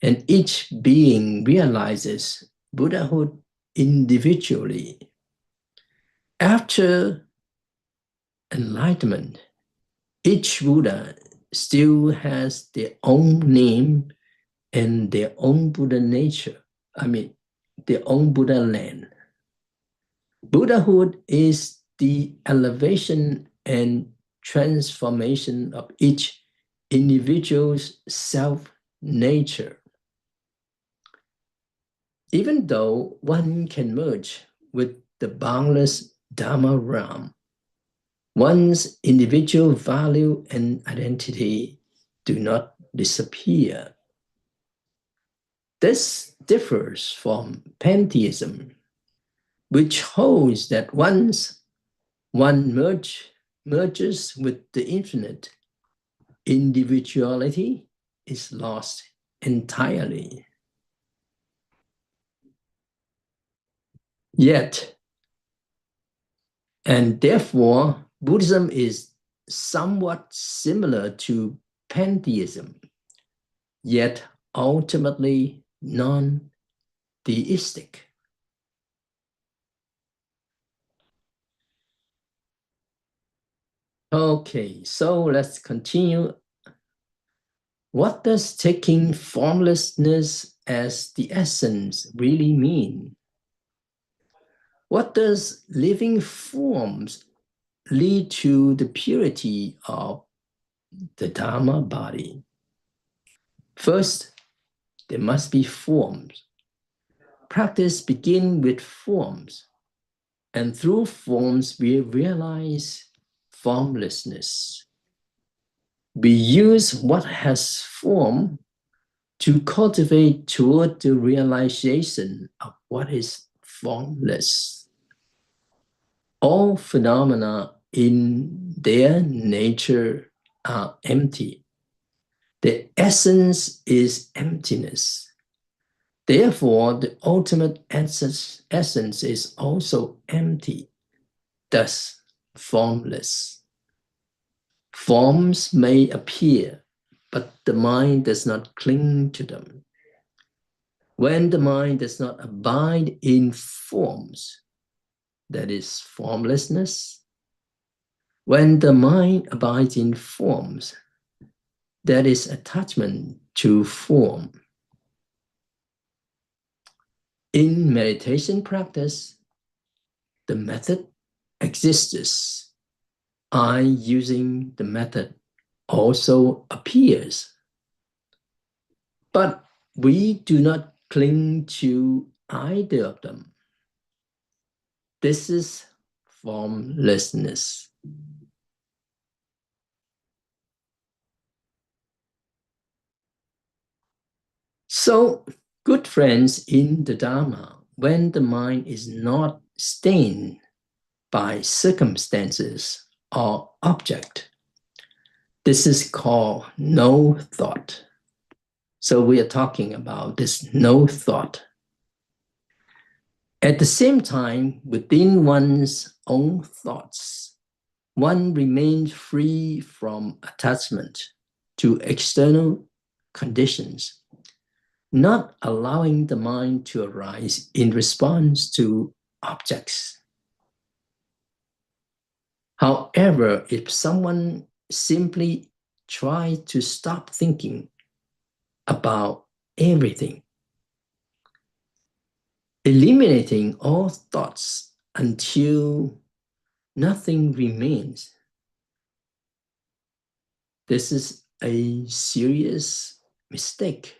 and each being realizes Buddhahood individually. After enlightenment, each Buddha still has their own name and their own Buddha nature, their own Buddha land. Buddhahood is the elevation and transformation of each individual's self-nature. Even though one can merge with the boundless Dharma realm, one's individual value and identity do not disappear. This differs from pantheism, which holds that once one merges with the infinite, individuality is lost entirely. Yet, and therefore, Buddhism is somewhat similar to pantheism, yet ultimately non-theistic. Okay, so let's continue. What does taking formlessness as the essence really mean? What does living forms lead to the purity of the Dharma body? First, there must be forms. Practice begins with forms, and through forms we realize formlessness. We use what has form to cultivate toward the realization of what is formless. All phenomena in their nature are empty. The essence is emptiness. Therefore, the ultimate essence is also empty, thus formless. Forms may appear, but the mind does not cling to them. When the mind does not abide in forms, that is formlessness. When the mind abides in forms, that is attachment to form. In meditation practice, the method exists. I using the method also appears. But we do not cling to either of them. This is formlessness. So, good friends in the Dharma, when the mind is not stained by circumstances or object, this is called no thought. So we are talking about this no thought. At the same time, within one's own thoughts, one remains free from attachment to external conditions, not allowing the mind to arise in response to objects. However, if someone simply tries to stop thinking about everything, eliminating all thoughts until nothing remains, this is a serious mistake.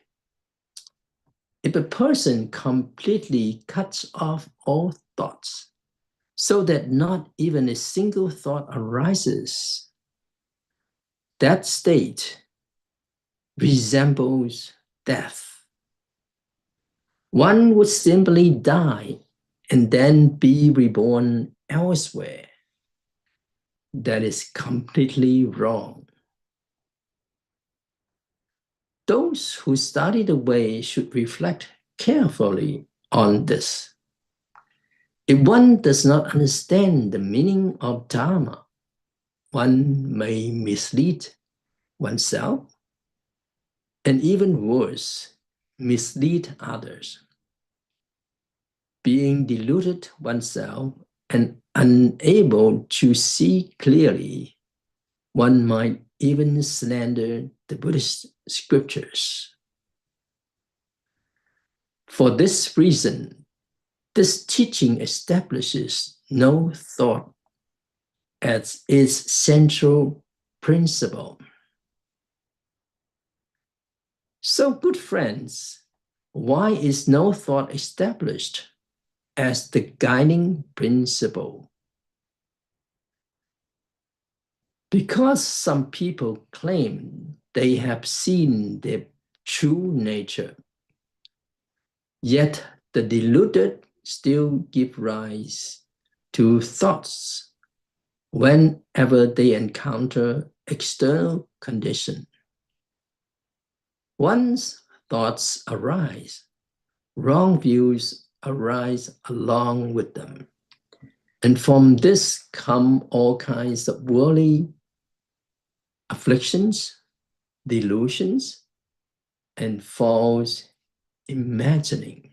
If a person completely cuts off all thoughts so that not even a single thought arises, that state resembles death. One would simply die and then be reborn elsewhere. That is completely wrong. Those who study the way should reflect carefully on this. If one does not understand the meaning of Dharma, one may mislead oneself, and even worse, mislead others. Being deluded oneself and unable to see clearly, one might even slander the Buddhist scriptures. For this reason, this teaching establishes no thought as its central principle. So, good friends, why is no thought established as the guiding principle? Because some people claim they have seen their true nature, yet the deluded still give rise to thoughts whenever they encounter external conditions. Once thoughts arise, wrong views arise along with them. And from this come all kinds of worldly afflictions, delusions, and false imagining.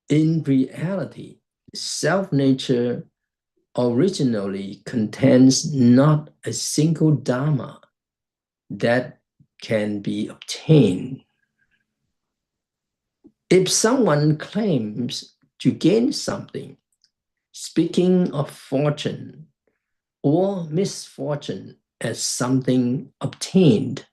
In reality, self-nature originally contains not a single Dharma that can be obtained. If someone claims to gain something, speaking of fortune or misfortune as something obtained,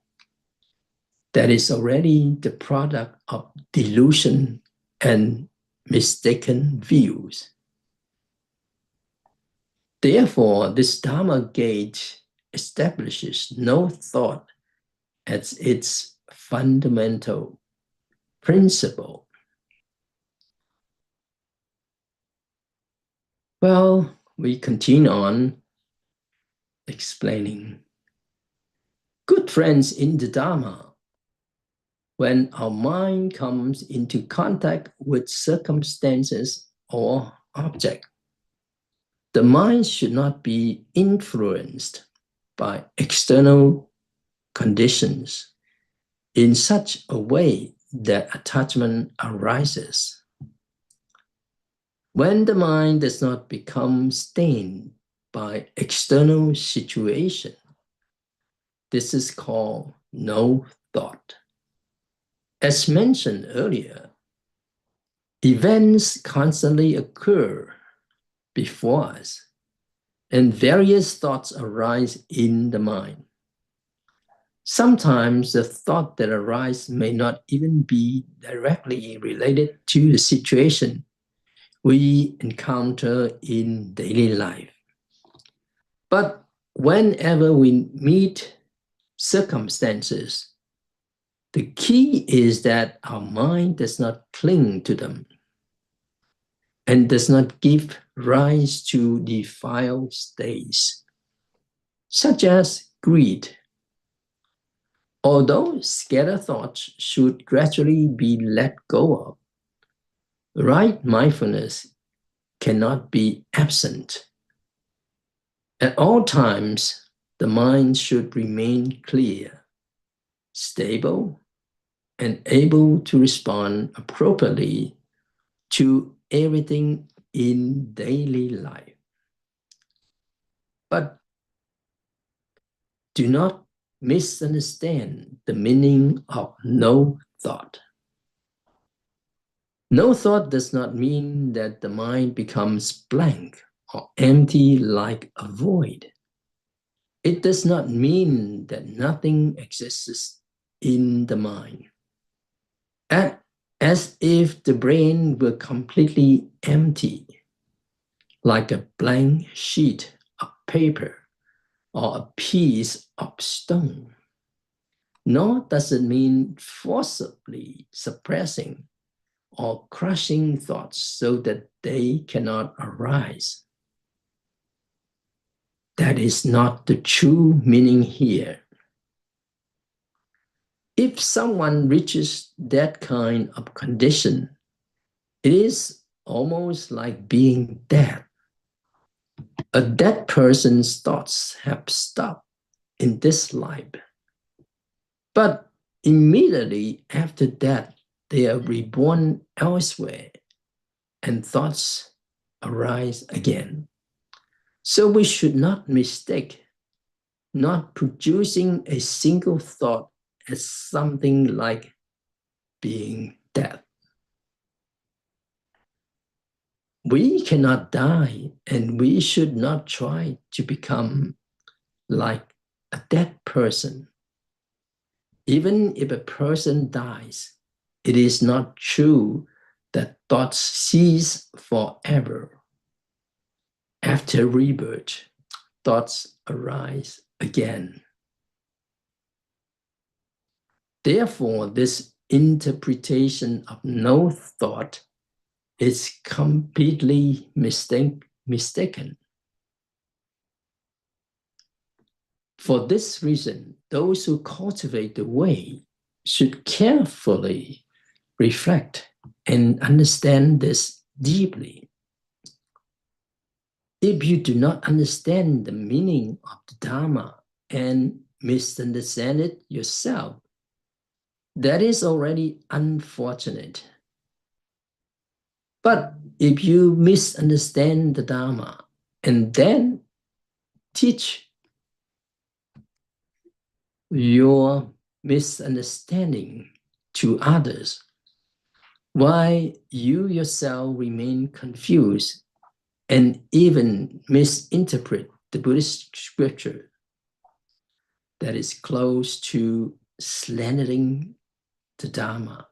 that is already the product of delusion and mistaken views. Therefore, this Dharma gate establishes no thought as its fundamental principle. Well, we continue on explaining. Good friends in the Dharma, when our mind comes into contact with circumstances or object, the mind should not be influenced by external conditions in such a way that attachment arises. When the mind does not become stained by external situation, this is called no thought. As mentioned earlier, events constantly occur before us, and various thoughts arise in the mind. Sometimes the thought that arises may not even be directly related to the situation we encounter in daily life. But whenever we meet circumstances, the key is that our mind does not cling to them and does not give rise to defiled states, such as greed. Although scattered thoughts should gradually be let go of, right mindfulness cannot be absent. At all times, the mind should remain clear, stable, and able to respond appropriately to everything in daily life. But do not misunderstand the meaning of no thought. No thought does not mean that the mind becomes blank or empty like a void. It does not mean that nothing exists in the mind. As if the brain were completely empty, like a blank sheet of paper or a piece of stone. Nor does it mean forcibly suppressing or crushing thoughts so that they cannot arise. That is not the true meaning here. If someone reaches that kind of condition, it is almost like being dead. A dead person's thoughts have stopped in this life. But immediately after that, they are reborn elsewhere and thoughts arise again. So we should not mistake not producing a single thought as something like being dead. We cannot die, and we should not try to become like a dead person. Even if a person dies, it is not true that thoughts cease forever. After rebirth, thoughts arise again. Therefore, this interpretation of no thought is completely mistaken. For this reason, those who cultivate the way should carefully reflect and understand this deeply. If you do not understand the meaning of the Dharma and misunderstand it yourself, that is already unfortunate. But if you misunderstand the Dharma and then teach your misunderstanding to others, why you yourself remain confused and even misinterpret the Buddhist scripture, that is close to slandering the Dharma.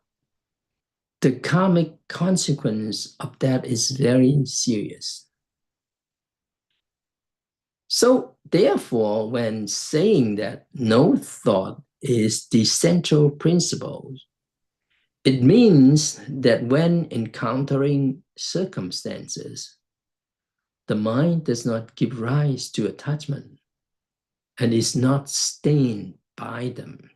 The karmic consequence of that is very serious. So therefore, when saying that no thought is the central principle, it means that when encountering circumstances, the mind does not give rise to attachment and is not stained by them.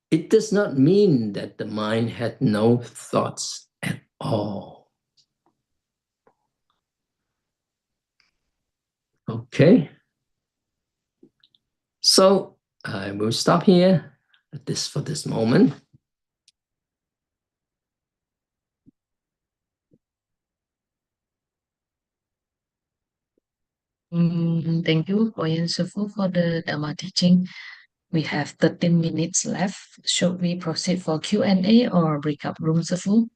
It does not mean that the mind had no thoughts at all. Okay? So I will stop here for this moment. Thank you, Koyan Shifu, for the Dharma teaching. We have 13 minutes left. Should we proceed for Q&A or breakup room, Shifu?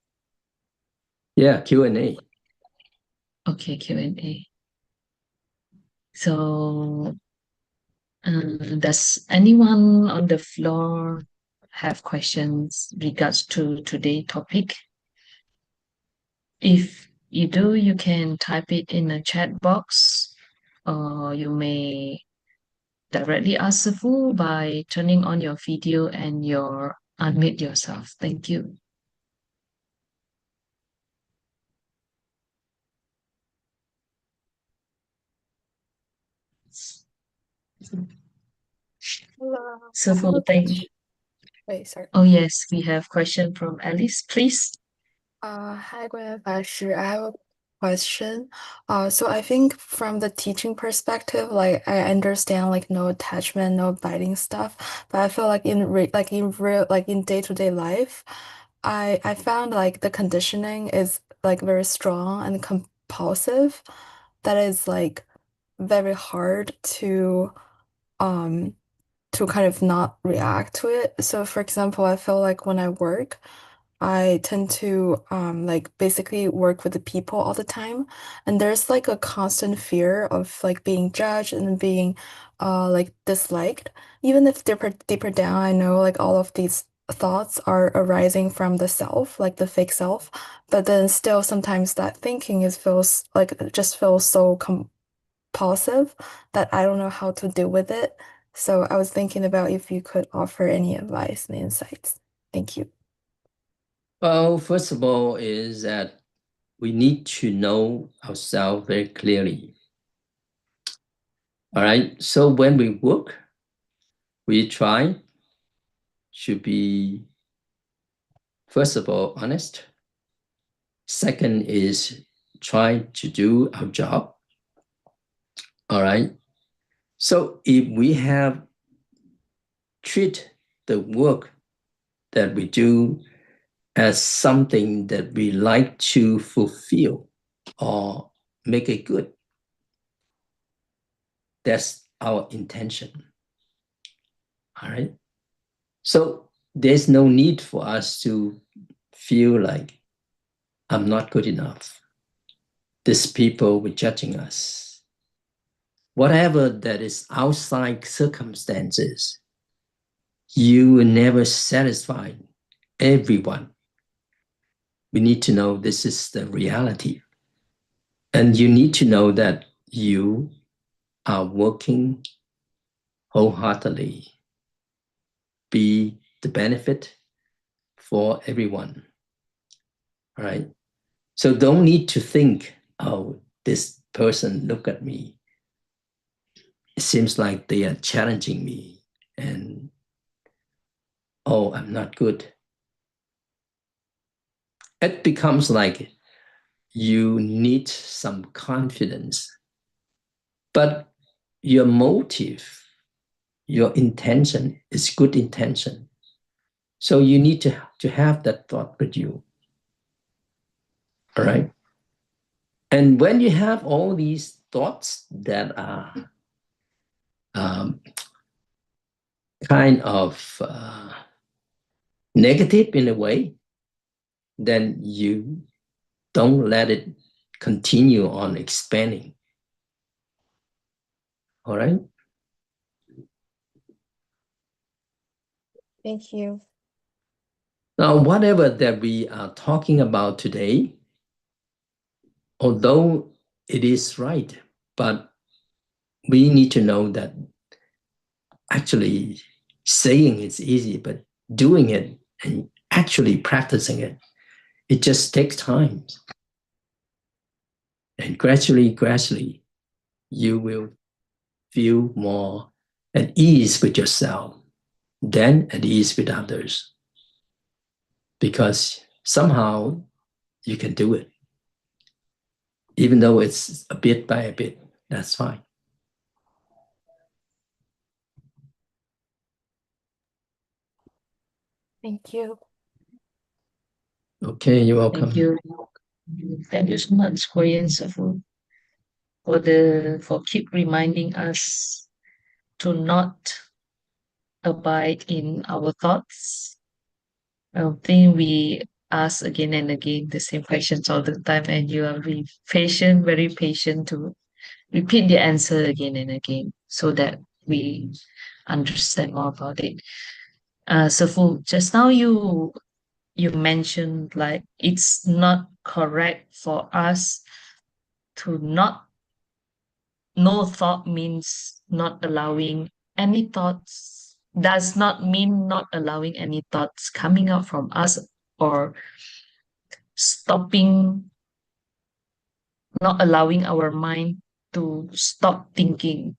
Yeah, Q&A. Okay, Q&A. So, does anyone on the floor have questions regards to today's topic? If you do, you can type it in the chat box, or you may directly ask Sifu by turning on your video and your unmute yourself. Thank you. Hello. Sifu, thank you. Wait, sorry. Oh yes, we have question from Alice, please. Hi, Gwen Fashi. I have a question. So I think from the teaching perspective, like I understand like no attachment, no biting stuff, but I feel like in day-to-day life, I found like the conditioning is like very strong and compulsive. That is like very hard to kind of not react to it. So for example, I feel like when I work, I tend to like basically work with the people all the time. And there's like a constant fear of like being judged and being like disliked. Even if deeper down, I know like all of these thoughts are arising from the self, like the fake self. But then still sometimes that thinking is feels like it just feels so compulsive that I don't know how to deal with it. So I was thinking about if you could offer any advice and insights. Thank you. Well, first of all, is that we need to know ourselves very clearly. All right. So when we work, we try to be, first of all, honest. Second is try to do our job. All right. So if we have treat the work that we do as something that we like to fulfill or make it good, that's our intention. All right. So there's no need for us to feel like I'm not good enough. These people were judging us. Whatever that is outside circumstances, you will never satisfy everyone. We need to know this is the reality. And you need to know that you are working wholeheartedly, be the benefit for everyone. All right. So don't need to think, oh, this person look at me. It seems like they are challenging me and, oh, I'm not good. It becomes like you need some confidence, but your motive, your intention is good intention. So you need to have that thought with you. All right. And when you have all these thoughts that are kind of negative in a way, then you don't let it continue on expanding. All right. Thank you. Now, whatever that we are talking about today, although it is right, but we need to know that actually saying it's easy, but doing it and actually practicing it, it just takes time. And gradually, you will feel more at ease with yourself than at ease with others. Because somehow you can do it. Even though it's a bit by a bit, that's fine. Thank you. Okay, you're welcome. Thank you. Thank you so much for your Shifu, for keep reminding us to not abide in our thoughts. I think we ask again and again the same questions all the time, and you are very patient to repeat the answer again and again so that we understand more about it. So just now you mentioned like it's not correct for us to not no thought means not allowing any thoughts does not mean not allowing any thoughts coming out from us or stopping not allowing our mind to stop thinking.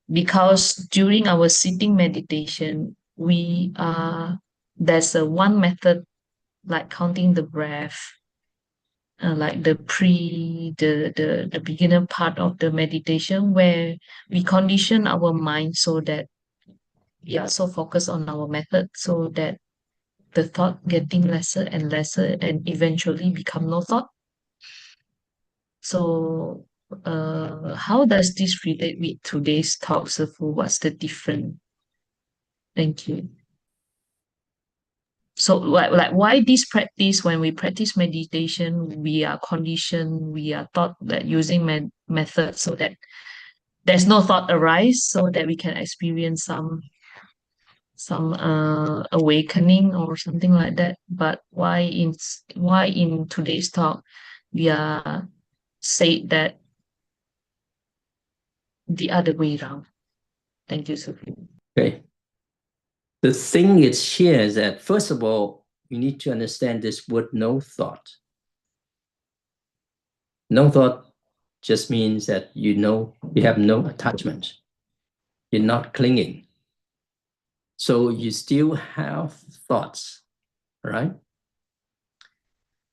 Because during our sitting meditation, there's a one method like counting the breath, like the beginner part of the meditation where we condition our mind so that we are so focused on our method so that the thought getting lesser and lesser and eventually become no thought. So how does this relate with today's talk, Sifu? What's the difference? Thank you. So like why this practice, when we practice meditation, we are conditioned, we are taught that using method so that there's no thought arise so that we can experience some awakening or something like that. But why in today's talk we are said that the other way around? Thank you, Sophie. Okay. The thing is here is that, first of all, you need to understand this word no thought. No thought just means that you have no attachment. You're not clinging. So you still have thoughts, right?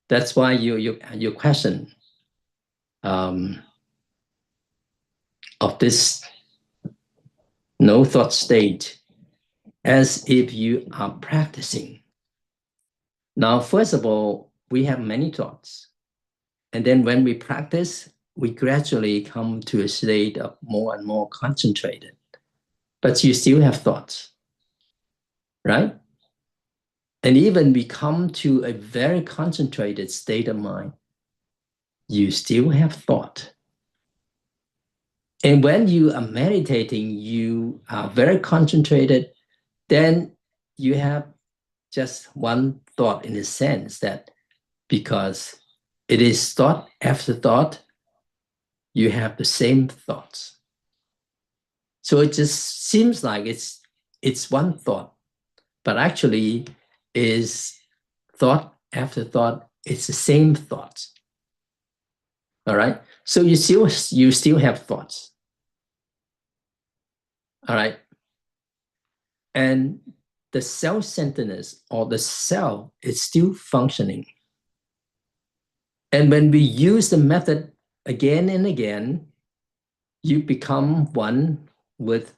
That's why your question of this no thought state as if you are practicing. Now, first of all, we have many thoughts. And then when we practice, we gradually come to a state of more and more concentrated. But you still have thoughts, right? And even we come to a very concentrated state of mind, you still have thought. And when you are meditating, you are very concentrated, then you have just one thought in the sense that because it is thought after thought, you have the same thoughts. So it just seems like it's one thought, but actually is thought after thought, it's the same thoughts. All right. So you still have thoughts. All right. And the self-centeredness or the self is still functioning. And when we use the method again and again, you become one with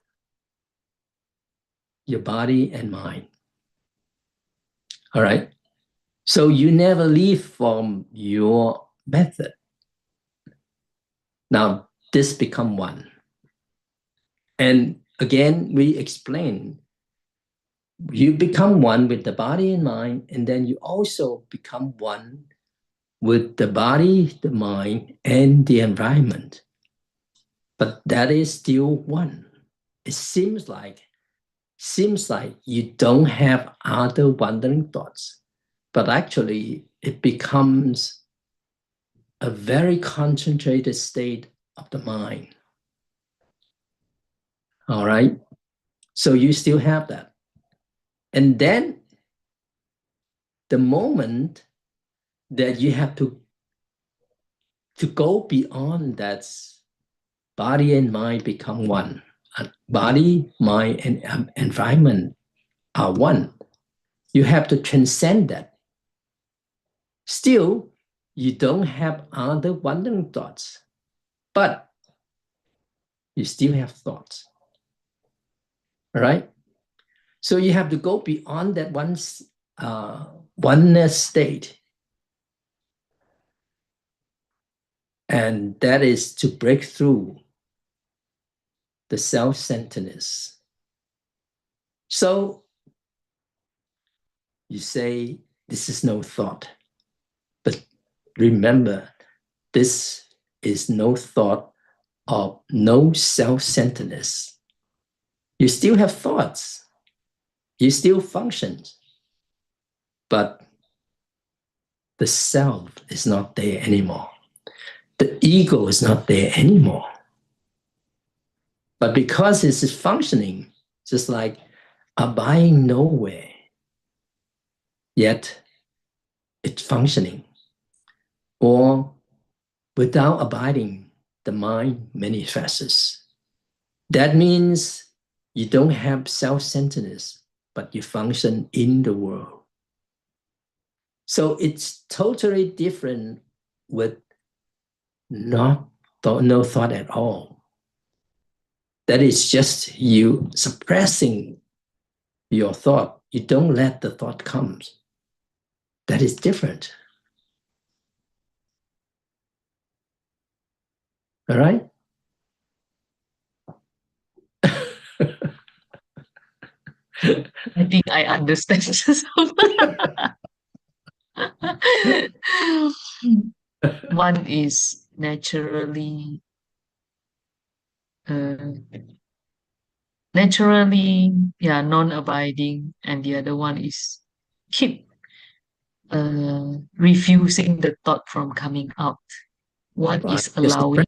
your body and mind. All right. So you never leave from your method. Now, this become one. And again, we explain, you become one with the body and mind, and then you also become one with the body, the mind, and the environment. But that is still one. It seems like you don't have other wandering thoughts, but actually it becomes a very concentrated state of the mind. All right. So you still have that. And then the moment that you have to go beyond that, body and mind become one. Body, mind, and environment are one. You have to transcend that. Still, you don't have other wandering thoughts, but you still have thoughts. All right? So you have to go beyond that oneness state. And that is to break through the self-centeredness. So you say, this is no thought. But remember, this is no thought of no self-centeredness. You still have thoughts. You still function. But the self is not there anymore. The ego is not there anymore. But because it is functioning, just like abiding nowhere, yet it's functioning. Or without abiding, the mind manifests. That means you don't have self-centeredness, but you function in the world. So it's totally different with no thought at all. That is just you suppressing your thought. You don't let the thought come. That is different. All right? I think I understand. One is naturally non-abiding, and the other one is keep refusing the thought from coming out. One Right. is allowing.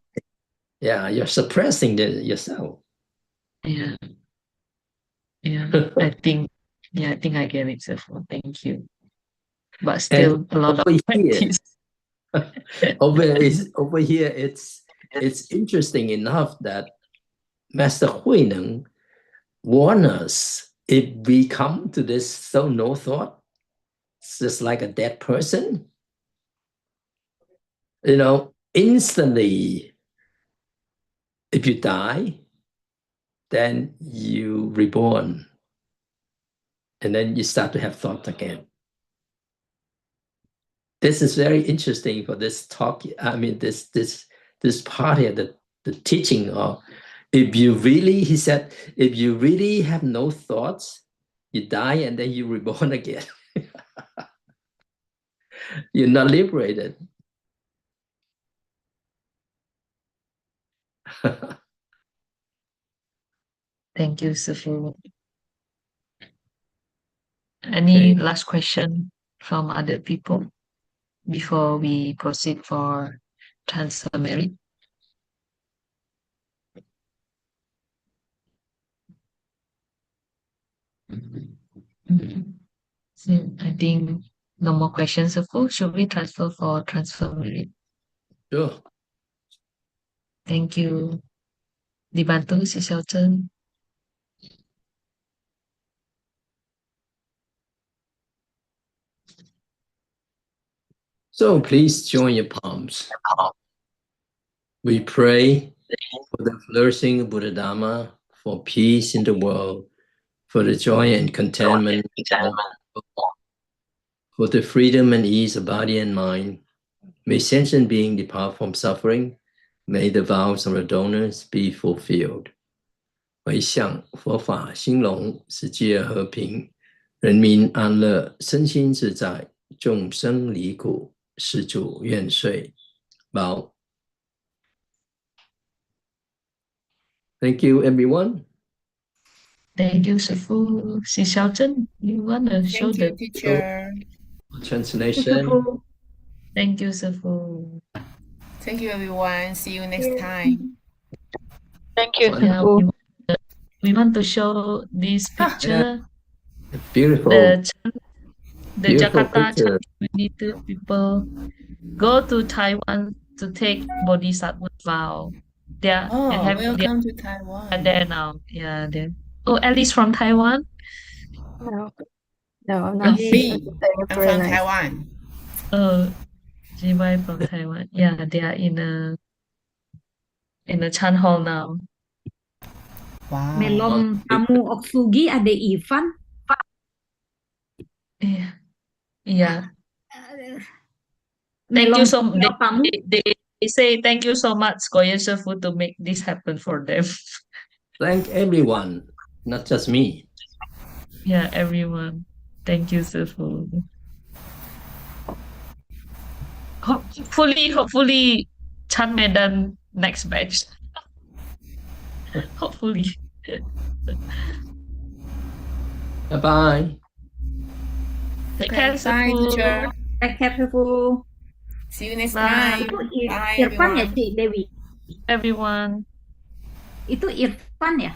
You're suppressing yourself. Yeah. I think I get it, Sefo. Thank you. But still a lot of practice. Over here, it's interesting enough that Master Huineng warned us, if we come to this so no thought, it's just like a dead person, instantly, if you die, then you reborn, and then you start to have thoughts again. This is very interesting for this talk. I mean, this part here, the teaching of, he said, if you really have no thoughts, you die and then you reborn again. You're not liberated. Thank you, Sifu. Any last question from other people before we proceed for transfer merit? So I think no more questions, Sifu. Should we transfer for transfer merit? Sure. Thank you. Dibantu, si Shelton. So please join your palms. We pray for the flourishing of Buddha Dharma, for peace in the world, for the joy and contentment, for the freedom and ease of body and mind. May sentient being depart from suffering. May the vows of the donors be fulfilled. 回向佛法兴隆，世界和平，人民安乐，身心自在，众生离苦，施主愿遂。Bow. Thank you, everyone. Thank you, Sifu. Si Shelton, you want to show Thank you, the teacher. Translation. Thank you, Sifu. Thank you, everyone. See you next time. Thank you, Yeah, Sifu. we want to show this picture. Beautiful. The Beautiful Jakarta picture. Chan community people go to Taiwan to take Bodhisattva vow. They Welcome to Taiwan. are there now. Yeah, there. Oh, Alice from Taiwan. No, I'm not. Me, It's I'm very from nice. Taiwan. Oh, Jibai from Taiwan. Yeah, they are in a Chan hall now. Wow. Melom tamu Oksugi ada Ivan. Iya. Iya. Uh, Thank you so Nolong beliau kamu. they say thank you so much Koyan Shifu to make this happen for them. Thank everyone, not just me. Yeah, everyone. Thank you, Shifu. Hopefully, Chan Medan next batch. Hopefully. Bye-bye. Take care, Bye, Shifu. teacher. Take care, Shifu. See you next Bye. time. Itu Bye, Irfan ya, everyone. Ci Dewi? Everyone. Itu Irfan ya?